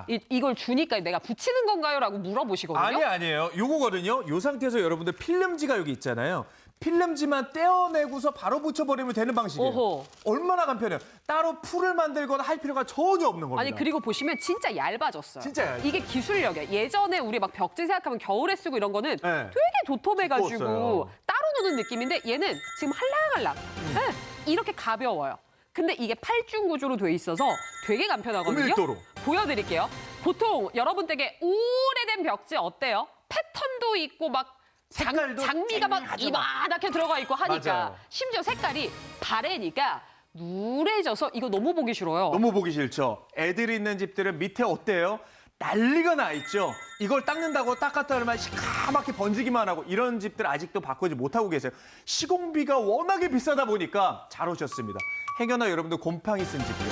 이걸 주니까 내가 붙이는 건가요?라고 물어보시거든요. 아니에요. 요거거든요. 요 상태에서 여러분들 필름지가 여기 있잖아요. 필름지만 떼어내고서 바로 붙여버리면 되는 방식이에요. 오호. 얼마나 간편해요. 따로 풀을 만들거나 할 필요가 전혀 없는 겁니다. 아니 그리고 보시면 진짜 얇아졌어요. 진짜 얇아요. 이게 기술력이에요. 예전에 우리 막 벽지 생각하면 겨울에 쓰고 이런 거는 네. 되게 도톰해가지고 두꺼웠어요. 따로 두는 느낌인데 얘는 지금 할랑할랑 네, 이렇게 가벼워요. 근데 이게 팔중 구조로 돼 있어서 되게 간편하거든요. 고밀도로. 보여드릴게요. 보통 여러분 댁에 오래된 벽지 어때요? 패턴도 있고 막 색깔도 장미가 막 쨍하죠. 이만하게 들어가 있고 하니까 맞아요. 심지어 색깔이 바래니까 누래져서 이거 너무 보기 싫어요. 너무 보기 싫죠. 애들이 있는 집들은 밑에 어때요? 난리가 나 있죠. 이걸 닦는다고 닦았다 그러면 시커멓게 번지기만 하고 이런 집들 아직도 바꾸지 못하고 계세요. 시공비가 워낙에 비싸다 보니까 잘 오셨습니다. 행여나 여러분들 곰팡이 쓴 집들,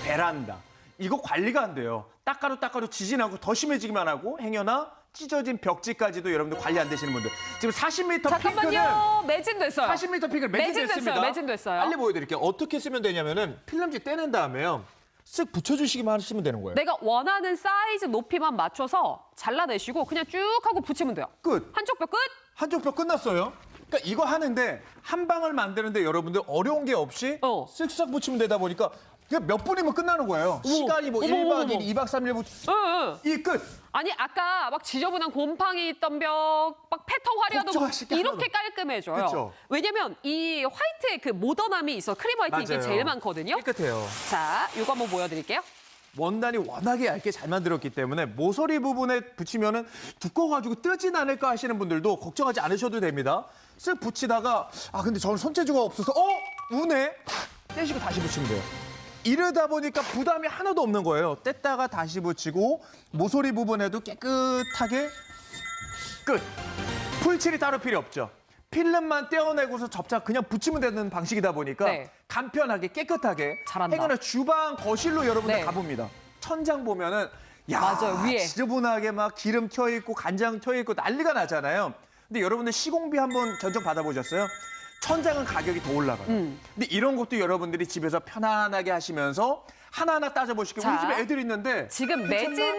베란다. 이거 관리가 안 돼요. 닦아도 지진하고 더 심해지기만 하고 행여나 찢어진 벽지까지도 여러분들 관리 안 되시는 분들. 지금 40m 핑크는 잠깐만요. 매진됐어요. 40m 핑크를 매진됐습니다. 매진됐어요. 빨리 보여드릴게요. 어떻게 쓰면 되냐면은 필름지 떼낸 다음에요. 쓱 붙여주시기만 하시면 되는 거예요. 내가 원하는 사이즈 높이만 맞춰서 잘라내시고 그냥 쭉 하고 붙이면 돼요. 끝. 한쪽 벽 끝. 한쪽 벽 끝났어요. 그러니까 이거 하는데 한 방을 만드는데 여러분들 어려운 게 없이 쓱싹 붙이면 되다 보니까 그냥 몇 분이면 끝나는 거예요. 시간이 뭐 1박 2일, 2박 3일 응. 이 끝. 아니 아까 막 지저분한 곰팡이 있던 벽 막 패턴 화려하던 걱정하실 게 이렇게 하나도 깔끔해져요. 그쵸? 왜냐면 이 화이트의 그 모던함이 있어. 크림 화이트 이게 맞아요. 제일 많거든요. 깨끗해요. 자, 이거 한번 보여드릴게요. 원단이 워낙에 얇게 잘 만들었기 때문에 모서리 부분에 붙이면은 두꺼워가지고 뜨진 않을까 하시는 분들도 걱정하지 않으셔도 됩니다. 쓱 붙이다가 근데 저는 손재주가 없어서 우네 떼시고 다시 붙이면 돼요. 이러다 보니까 부담이 하나도 없는 거예요. 뗐다가 다시 붙이고 모서리 부분에도 깨끗하게 끝. 풀칠이 따로 필요 없죠. 필름만 떼어내고서 접착 그냥 붙이면 되는 방식이다 보니까 네. 간편하게 깨끗하게 잘한다. 행여나 주방 거실로 여러분들 네. 가봅니다. 천장 보면은 맞아요, 위에. 지저분하게 막 기름 튀어 있고 간장 튀어 있고 난리가 나잖아요. 근데 여러분들 시공비 한번 견적 받아보셨어요? 천장은 가격이 더 올라가요. 근데 이런 것도 여러분들이 집에서 편안하게 하시면서 하나하나 따져보시고 자, 우리 집에 애들 있는데 지금 괜찮나?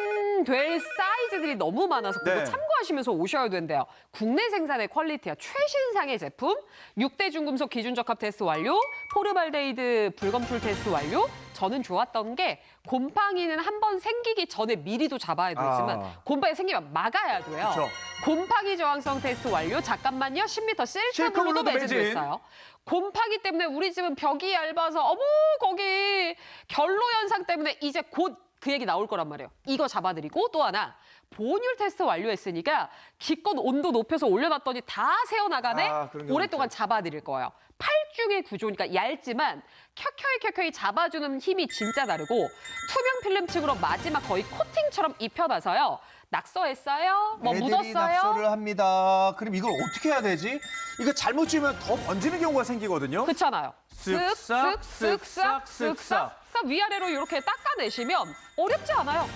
매진될 사이즈들이 너무 많아서 그거 네. 참고하시면서 오셔야 된대요. 국내 생산의 퀄리티와 최신상의 제품, 6대 중금속 기준 적합 테스트 완료, 포르말데이드 불검출 테스트 완료. 저는 좋았던 게 곰팡이는 한번 생기기 전에 미리도 잡아야 되지만 곰팡이 생기면 막아야 돼요. 그쵸. 곰팡이 저항성 테스트 완료. 잠깐만요. 10m 실크블루도 실크블루도 매진됐어요. 곰팡이 때문에 우리 집은 벽이 얇아서 어머 거기 결로 현상 때문에 이제 곧 그 얘기 나올 거란 말이에요. 이거 잡아드리고 또 하나 보온율 테스트 완료했으니까 기껏 온도 높여서 올려놨더니 다 새어나가네. 그런 경우 오랫동안 잡아드릴 거예요. 팔중의 구조니까 얇지만 켜켜이 잡아주는 힘이 진짜 다르고 투명 필름층으로 마지막 거의 코팅처럼 입혀놔서요. 낙서했어요? 뭐 애들이 묻었어요? 낙서를 합니다. 그럼 이걸 어떻게 해야 되지? 이거 잘못 지으면 더 번지는 경우가 생기거든요. 그렇잖아요. 쓱싹, 쓱싹, 쓱싹. 그러니까 위아래로 이렇게 닦아내시면 어렵지 않아요.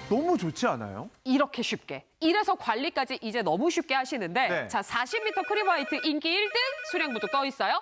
너무 좋지 않아요? 이렇게 쉽게. 이래서 관리까지 이제 너무 쉽게 하시는데 네. 자 40m 크림 화이트 인기 1등 수량 부족 떠 있어요.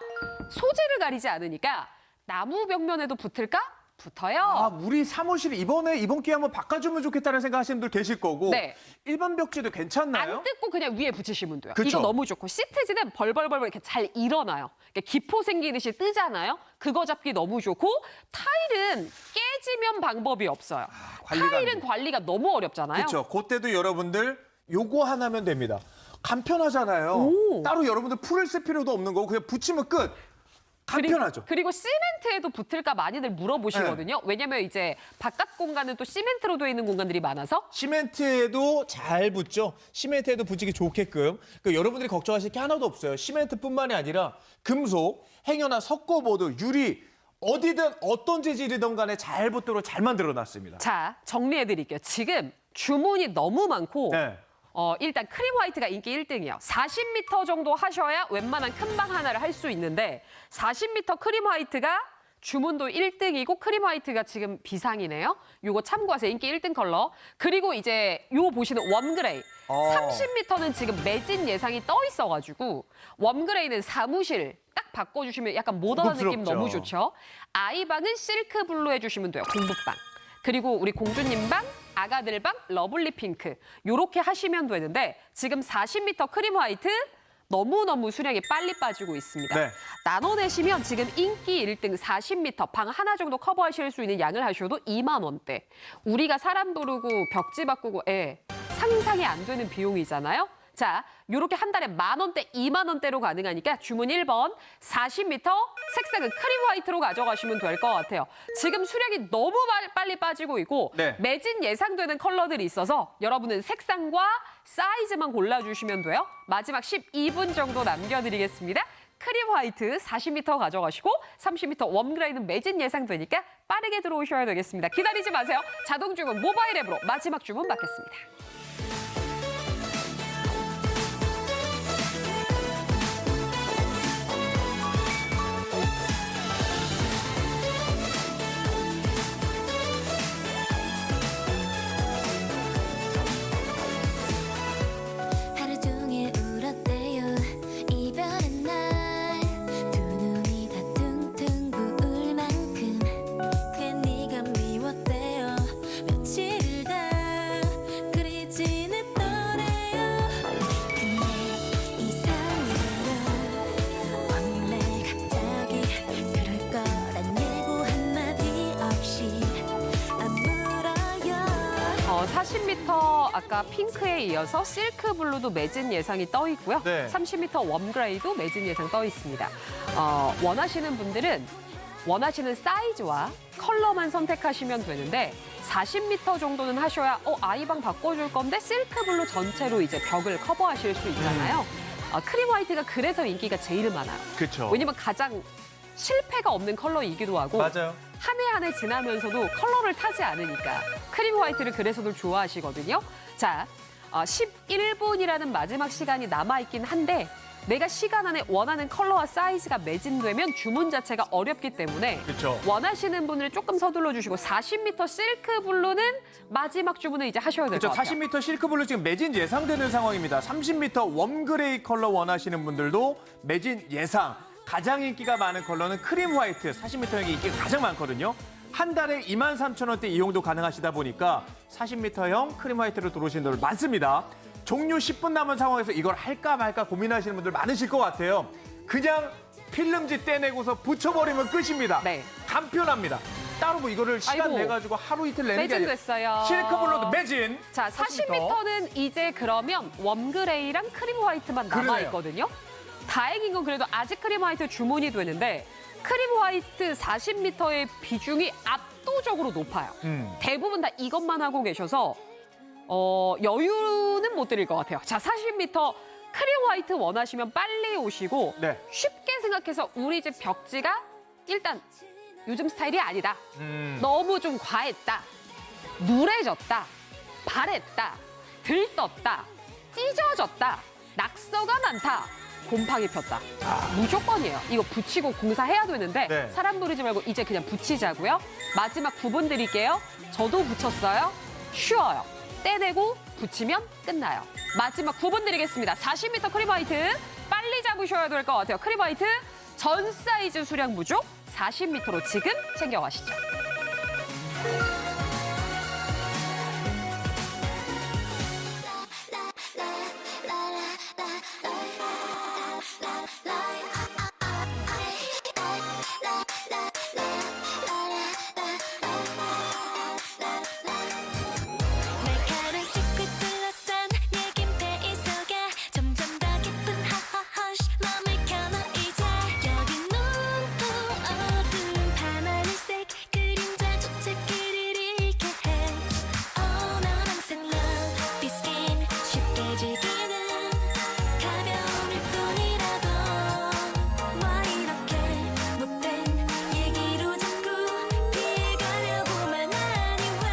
소재를 가리지 않으니까 나무 벽면에도 붙을까? 붙어요. 우리 사무실 이번 기회에 한번 바꿔주면 좋겠다는 생각하시는 분들 계실 거고 네. 일반 벽지도 괜찮나요? 안 뜯고 그냥 위에 붙이시면 돼요. 그쵸? 이거 너무 좋고 시트지는 벌벌벌 이렇게 잘 일어나요. 이렇게 기포 생기듯이 뜨잖아요. 그거 잡기 너무 좋고 타일은 깨지면 방법이 없어요. 관리가 안 타일은 돼. 관리가 너무 어렵잖아요. 그렇죠. 그때도 여러분들 요거 하나면 됩니다. 간편하잖아요. 오. 따로 여러분들 풀을 쓸 필요도 없는 거고 그냥 붙이면 끝. 간편하죠. 그리고 시멘트에도 붙을까 많이들 물어보시거든요. 네. 왜냐면 이제 바깥 공간은 또 시멘트로 되어 있는 공간들이 많아서 시멘트에도 잘 붙죠. 시멘트에도 붙이기 좋게끔. 여러분들이 걱정하실 게 하나도 없어요. 시멘트뿐만이 아니라 금속, 행여나 석고보드, 유리 어디든 어떤 재질이든 간에 잘 붙도록 잘 만들어놨습니다. 자 정리해드릴게요. 지금 주문이 너무 많고 네. 일단 크림 화이트가 인기 1등이에요. 40m 정도 하셔야 웬만한 큰 방 하나를 할 수 있는데 40m 크림 화이트가 주문도 1등이고 크림 화이트가 지금 비상이네요. 요거 참고하세요. 인기 1등 컬러. 그리고 이제 요 보시는 웜그레이. 30m는 지금 매진 예상이 떠 있어가지고 웜그레이는 사무실 딱 바꿔주시면 약간 모던한 느낌 고급스럽죠. 너무 좋죠. 아이방은 실크블루 해주시면 돼요. 공부방. 그리고 우리 공주님 방, 아가들 방, 러블리 핑크. 요렇게 하시면 되는데 지금 40m 크림 화이트 너무너무 수량이 빨리 빠지고 있습니다. 네. 나눠내시면 지금 인기 1등 40m 방 하나 정도 커버하실 수 있는 양을 하셔도 2만 원대. 우리가 사람 부르고 벽지 바꾸고 상상이 안 되는 비용이잖아요. 자, 요렇게 한 달에 10,000원대, 20,000원대로 가능하니까 주문 1번 40m 색상은 크림 화이트로 가져가시면 될 것 같아요. 지금 수량이 너무 빨리 빠지고 있고 네. 매진 예상되는 컬러들이 있어서 여러분은 색상과 사이즈만 골라주시면 돼요. 마지막 12분 정도 남겨드리겠습니다. 크림 화이트 40m 가져가시고 30m 웜그레이는 매진 예상되니까 빠르게 들어오셔야 되겠습니다. 기다리지 마세요. 자동 주문 모바일 앱으로 마지막 주문 받겠습니다. 하루 종일 울었대요 이별의 날 두 눈이 다 퉁퉁 부을 만큼 괜히가 미웠대요 며칠을 다 그리 지냈더래요 근데 이상해요 어느 날 갑자기 그럴 거란 예고 한마디 없이 안 물어요 40m 아까 핑크에 이어서 실크 블루도 매진 예상이 떠 있고요. 네. 30m 웜그레이도 매진 예상 떠 있습니다. 원하시는 분들은 원하시는 사이즈와 컬러만 선택하시면 되는데 40m 정도는 하셔야 아이방 바꿔줄 건데 실크 블루 전체로 이제 벽을 커버하실 수 있잖아요. 크림 화이트가 그래서 인기가 제일 많아요. 그렇죠. 왜냐면 가장 실패가 없는 컬러이기도 하고 맞아요. 한 해 한 해 지나면서도 컬러를 타지 않으니까 크림 화이트를 그래서들 좋아하시거든요. 자, 11분이라는 마지막 시간이 남아있긴 한데 내가 시간 안에 원하는 컬러와 사이즈가 매진되면 주문 자체가 어렵기 때문에 그렇죠. 원하시는 분을 조금 서둘러 주시고 40m 실크 블루는 마지막 주문을 이제 하셔야 될 것 그렇죠. 같아요. 40m 실크블루 지금 매진 예상되는 상황입니다. 30m 웜그레이 컬러 원하시는 분들도 매진 예상. 가장 인기가 많은 컬러는 크림 화이트, 40m형이 인기가 가장 많거든요. 한 달에 23,000원대 이용도 가능하시다 보니까 40m형 크림 화이트로 들어오시는 분들 많습니다. 종료 10분 남은 상황에서 이걸 할까 말까 고민하시는 분들 많으실 것 같아요. 그냥 필름지 떼내고서 붙여버리면 끝입니다. 네. 간편합니다. 따로 뭐 이거를 시간 아이고. 내가지고 하루 이틀 내는 게 아니라 매진됐어요. 실크블루도 매진. 자, 40m는 이제 그러면 웜그레이랑 크림 화이트만 그러네요. 남아있거든요. 다행인 건 그래도 아직 크림 화이트 주문이 되는데 크림 화이트 40m의 비중이 압도적으로 높아요. 대부분 다 이것만 하고 계셔서 여유는 못 드릴 것 같아요. 자, 40m 크림 화이트 원하시면 빨리 오시고 네. 쉽게 생각해서 우리 집 벽지가 일단 요즘 스타일이 아니다. 음. 너무 좀 과했다. 누래졌다. 바랬다. 들떴다. 찢어졌다. 낙서가 많다. 곰팡이 폈다. 무조건이에요. 이거 붙이고 공사해야 되는데 네. 사람 부르지 말고 이제 그냥 붙이자고요. 마지막 9분 드릴게요. 저도 붙였어요. 쉬워요. 떼내고 붙이면 끝나요. 마지막 9분 드리겠습니다. 40m 크림 화이트 빨리 잡으셔야 될 것 같아요. 크림 화이트 전 사이즈 수량 부족 40m로 지금 챙겨가시죠. 날카로운 숲을 둘러싼 얘긴 페이 속에 점점 더 깊은 허허허쉬 맘을 켜놔 이제 여긴 눈부 어두운 밤하늘색 그림자조차 길을 잃게 해 넌 항상 love this game 쉽게 즐기는 가벼운 일뿐이라도 왜 이렇게 못된 얘기로 자꾸 피해가려고만 하니 왜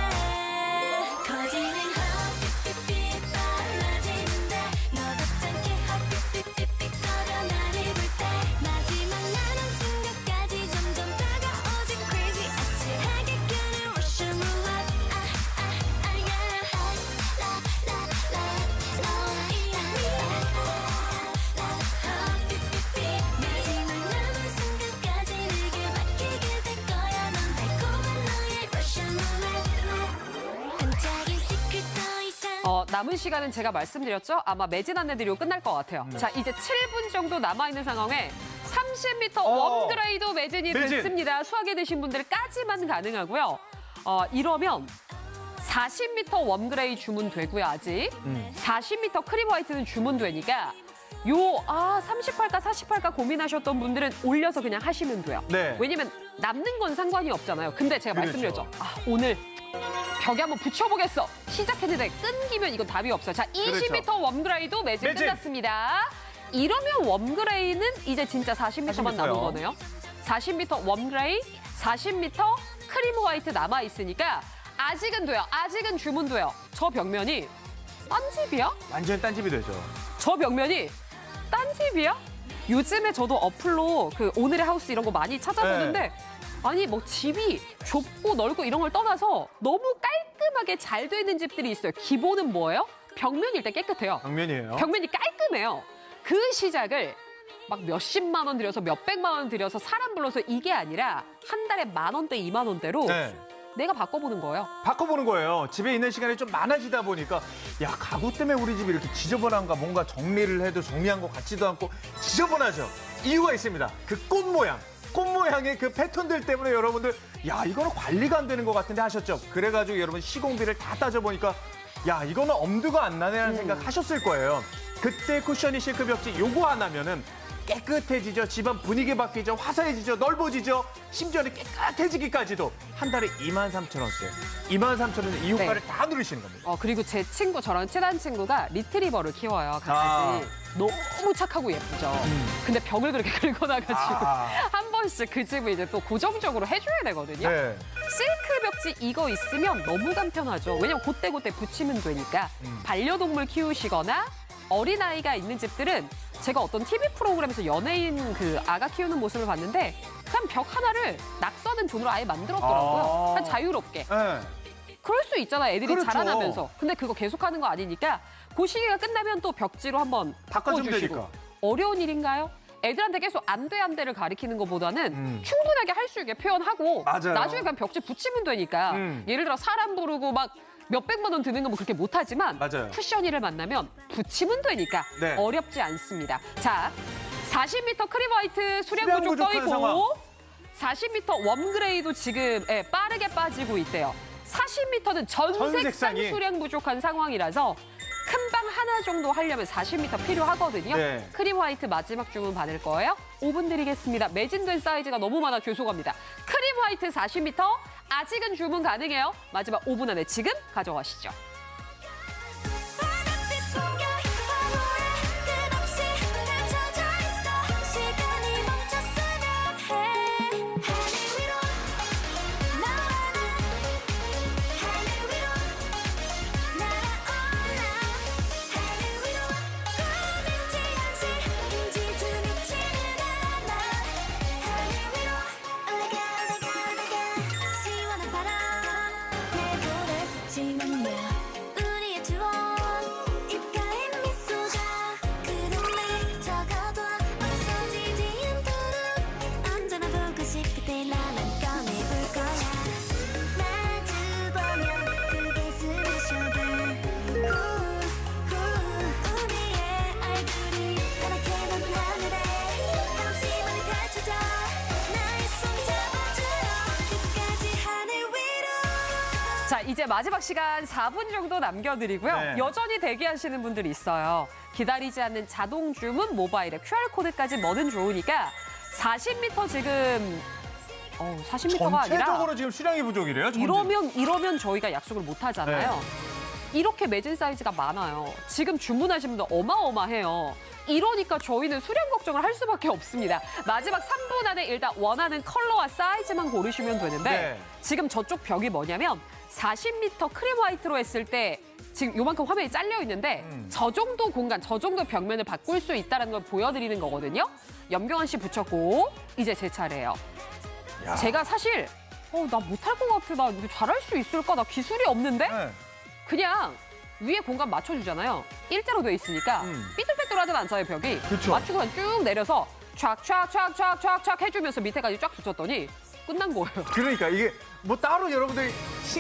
커지는 헛빛빛빛 빨라지는데 너답지 않게 헛빛빛빛빛 거려 나를 볼 때 마지막 나는 순간까지 점점 다가오지 crazy 아찔하게 끄는 rushing moonlight 헛빛빛빛 마지막 남은 순간까지 내게 맡기게 될 거야 넌 달콤한 너의 rushing moonlight 반짝인 secret 더 이상 남은 시간은 제가 말씀드렸죠? 아마 매진 안내드리고 끝날 것 같아요. 자, 이제 7분 정도 남아있는 상황에 30m 웜그레이도 매진이 매진. 됐습니다. 수확해 드신 분들까지만 가능하고요. 이러면 40m 웜그레이 주문되고요, 아직. 40m 크림 화이트는 주문되니까 38가 48가 고민하셨던 분들은 올려서 그냥 하시면 돼요. 네. 왜냐면 남는 건 상관이 없잖아요. 근데 제가 그렇죠. 말씀드렸죠. 오늘 벽에 한번 붙여보겠어. 시작했는데 끊기면 이건 답이 없어요. 자, 20m 그렇죠. 웜그레이도 매진 매진. 끝났습니다. 이러면 웜그레이는 이제 진짜 40m만 40m 남은 요. 거네요. 40m 웜그레이, 40m 크림 화이트 남아있으니까 아직은 돼요. 아직은 주문돼요. 저 벽면이 딴집이야? 완전 딴집이 되죠. 저 벽면이 딴집이야? 요즘에 저도 어플로 그 오늘의 하우스 이런 거 많이 찾아보는데 네. 아니 뭐 집이 좁고 넓고 이런 걸 떠나서 너무 깔끔하게 잘 돼 있는 집들이 있어요. 기본은 뭐예요? 벽면이 일단 깨끗해요. 벽면이에요. 벽면이 깔끔해요. 그 시작을 막 몇십만 원 들여서 몇백만 원 들여서 사람 불러서 이게 아니라 한 달에 10,000원대, 20,000원대로 네. 내가 바꿔보는 거예요. 바꿔보는 거예요. 집에 있는 시간이 좀 많아지다 보니까 야 가구 때문에 우리 집이 이렇게 지저분한가 뭔가 정리를 해도 정리한 것 같지도 않고 지저분하죠. 이유가 있습니다. 그 꽃 모양. 꽃 모양의 그 패턴들 때문에 여러분들 야 이거는 관리가 안 되는 것 같은데 하셨죠. 그래가지고 여러분 시공비를 다 따져보니까 야 이거는 엄두가 안 나네라는 생각 하셨을 거예요. 그때 쿠션이 실크 벽지 요거 하나면은 깨끗해지죠. 집안 분위기 바뀌죠. 화사해지죠. 넓어지죠. 심지어는 깨끗해지기까지도 한 달에 23,000원대. 23,000원에 이 효과를 네. 다 누리시는 겁니다. 그리고 제 친구, 저랑 친한 친구가 리트리버를 키워요, 강아지. 너무 착하고 예쁘죠. 근데 벽을 그렇게 긁어놔가지고 한 번씩 그 집을 이제 또 고정적으로 해줘야 되거든요. 네. 실크 벽지 이거 있으면 너무 간편하죠. 왜냐면 그때그때 붙이면 되니까. 반려동물 키우시거나 어린아이가 있는 집들은 제가 어떤 TV 프로그램에서 연예인 그 아가 키우는 모습을 봤는데 그냥 벽 하나를 낙서하는 존으로 아예 만들었더라고요. 그냥 자유롭게. 네. 그럴 수 있잖아, 애들이 그렇죠. 자라나면서. 근데 그거 계속하는 거 아니니까 그 시기가 끝나면 또 벽지로 한번 바꿔주면 바꿔주시고. 되니까. 어려운 일인가요? 애들한테 계속 안 돼, 안 돼를 가리키는 것보다는 충분하게 할 수 있게 표현하고 맞아요. 나중에 그냥 벽지 붙이면 되니까 예를 들어 사람 부르고 막 몇백만 원 드는 건 뭐 그렇게 못하지만 맞아요. 쿠셔니를 만나면 붙이면 되니까 네. 어렵지 않습니다. 자, 40m 크림 화이트 수량 수량 부족 떠 부족한 있고 40m 웜그레이도 지금 빠르게 빠지고 있대요. 40m는 전색상 전색상이. 수량 부족한 상황이라서 큰 방 하나 정도 하려면 40m 필요하거든요. 네. 크림 화이트 마지막 주문 받을 거예요. 5분 드리겠습니다. 매진된 사이즈가 너무 많아 죄송합니다. 크림 화이트 40m 아직은 주문 가능해요. 마지막 5분 안에 지금 가져가시죠. 파란빛 풍경 화물에 끝없이 펼쳐져 있어 시간이 멈췄으면 해 하늘 위로 나와는 하늘 위로 날아올라 하늘 위로 꿈인지 현실인지 주눅지는 않아 하늘 위로 올라가 시원한 바람 내 볼에 스치면요 우리의 추억 입가에 미소가 그림을 적어둬 없어지지 않도록 언제나 보고 싶을 때 나만 꺼내볼 거야 마주보면 그게 스마셔도 우리의 얼굴이 하얗게 넓은 하늘에 한없이 많이 펼쳐져 나의 손 잡아줘요 끝까지 하늘 위로 자, 이제 마지막 시간 4분 정도 남겨드리고요. 네. 여전히 대기하시는 분들이 있어요. 기다리지 않는 자동 주문 모바일에 QR코드까지 뭐든 좋으니까 40m 지금 40m가 아니라 전체적으로 지금 수량이 부족이래요. 전체. 이러면 저희가 약속을 못 하잖아요. 네. 이렇게 매진 사이즈가 많아요. 지금 주문하신 분들 어마어마해요. 이러니까 저희는 수량 걱정을 할 수밖에 없습니다. 마지막 3분 안에 일단 원하는 컬러와 사이즈만 고르시면 되는데 네. 지금 저쪽 벽이 뭐냐면 40m 크림 화이트로 했을 때 지금 요만큼 화면이 잘려 있는데 저 정도 공간, 저 정도 벽면을 바꿀 수 있다는 걸 보여드리는 거거든요. 염경환 씨 붙였고 이제 제 차례예요. 야. 제가 사실 나 못할 것 같아. 나 이거 잘할 수 있을까? 나 기술이 없는데? 네. 그냥 위에 공간 맞춰주잖아요. 일자로 돼 있으니까 삐뚤빼뚤하진 않잖아요, 벽이. 그쵸. 맞추고 그냥 쭉 내려서 촥촥촥촥촥촥 해주면서 밑에까지 쫙 붙였더니 끝난 거예요. 그러니까 이게 뭐 따로 여러분들이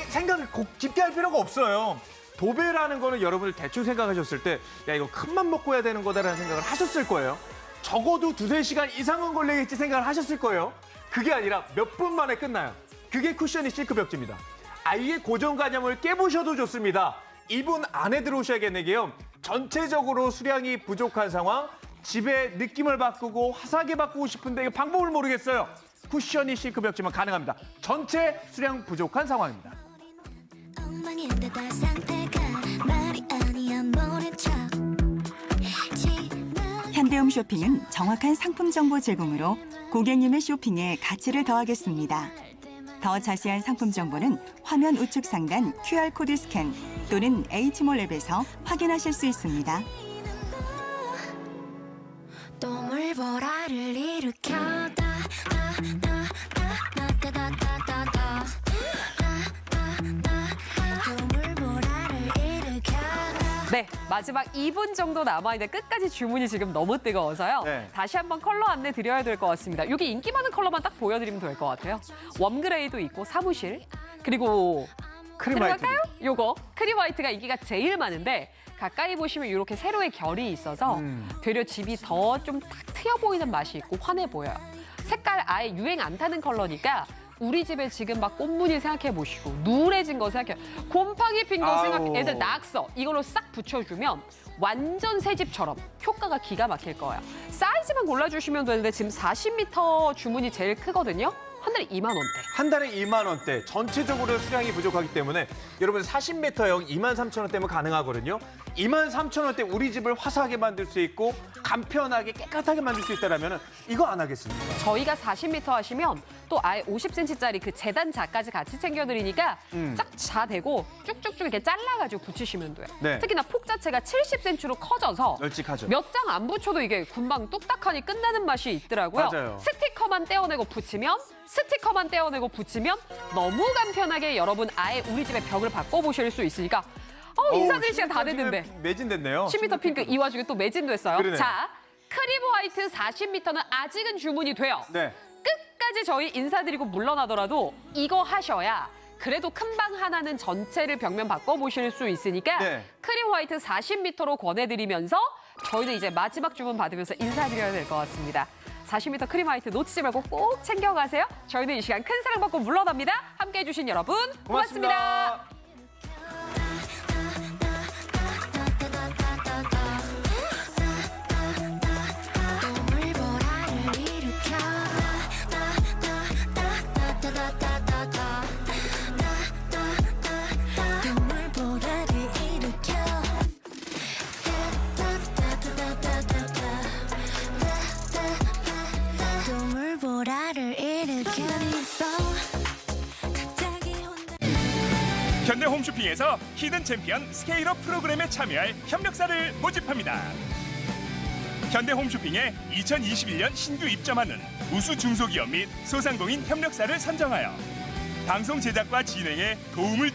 생각을 깊게 할 필요가 없어요. 도배라는 거는 여러분들 대충 생각하셨을 때 야 이거 큰맘 먹고 해야 되는 거다라는 생각을 하셨을 거예요. 적어도 2-3시간 이상은 걸리겠지 생각을 하셨을 거예요. 그게 아니라 몇 분 만에 끝나요. 그게 쿠션이 실크 벽지입니다. 아예 고정관념을 깨보셔도 좋습니다. 이분 안에 들어오셔야겠네요. 전체적으로 수량이 부족한 상황, 집의 느낌을 바꾸고 화사하게 바꾸고 싶은데 방법을 모르겠어요. 쿠션이 싱크벽지만 가능합니다. 전체 수량 부족한 상황입니다. 엉망인 듯한 상태가 말이 아니야 모른 척 현대홈 쇼핑은 정확한 상품 정보 제공으로 고객님의 쇼핑에 가치를 더하겠습니다. 더 자세한 상품 정보는 화면 우측 상단 QR코드 스캔 또는 H몰 앱에서 확인하실 수 있습니다. 또 물보라를 일으켜다 또 물보라를 일으켜다 네, 마지막 2분 정도 남아있는데 끝까지 주문이 지금 너무 뜨거워서요. 네. 다시 한번 컬러 안내 드려야 될 것 같습니다. 여기 인기 많은 컬러만 딱 보여드리면 될 것 같아요. 웜그레이도 있고 사무실, 그리고 크림 화이트. 들어갈까요? 요거 크림 화이트가 인기가 제일 많은데 가까이 보시면 이렇게 세로의 결이 있어서 되려 집이 더 좀 탁 트여 보이는 맛이 있고 환해 보여요. 색깔 아예 유행 안 타는 컬러니까 우리 집에 지금 막 꽃무늬 생각해 보시고 누래진 거 생각해, 곰팡이 핀 거 아우. 생각해, 애들 낙서 이걸로 싹 붙여주면 완전 새 집처럼 효과가 기가 막힐 거예요. 사이즈만 골라주시면 되는데 지금 40m 주문이 제일 크거든요. 한 달에 2만 원대. 한 달에 2만 원대, 전체적으로 수량이 부족하기 때문에 여러분 40m형 2만 3천 원대면 가능하거든요. 2만 3천 원대 우리 집을 화사하게 만들 수 있고 간편하게 깨끗하게 만들 수 있다면 이거 안 하겠습니까? 저희가 40m 하시면 또 아예 50cm짜리 그 재단 자까지 같이 챙겨드리니까 쫙 되고 쭉쭉쭉 이렇게 잘라가지고 붙이시면 돼요. 네. 특히나 폭 자체가 70cm로 커져서 널찍하죠. 몇 장 안 붙여도 이게 금방 뚝딱하니 끝나는 맛이 있더라고요. 맞아요. 스티커만 떼어내고 붙이면 너무 간편하게 여러분 아예 우리 집의 벽을 바꿔보실 수 있으니까 인사드릴 시간 다 됐는데. 매진됐네요. 10m 핑크 이 와중에 또 매진됐어요. 그러네. 자, 크림 화이트 40m는 아직은 주문이 돼요. 네. 끝까지 저희 인사드리고 물러나더라도 이거 하셔야 그래도 큰 방 하나는 전체를 벽면 바꿔보실 수 있으니까 네. 크림 화이트 40m로 권해드리면서 저희는 이제 마지막 주문 받으면서 인사드려야 될 것 같습니다. 40m 크림 화이트 놓치지 말고 꼭 챙겨가세요. 저희는 이 시간 큰 사랑 받고 물러납니다. 함께해 주신 여러분 고맙습니다. 또 물보라를 일으켜다 또 물보라를 일으켜 또 물보라를 일으켜 갑자기 혼자 현대 홈쇼핑에서 히든 챔피언 스케일업 프로그램에 참여할 협력사를 모집합니다. 현대 홈쇼핑에 2021년 신규 입점하는 우수 중소기업 및 소상공인 협력사를 선정하여 방송 제작과 진행에 도움을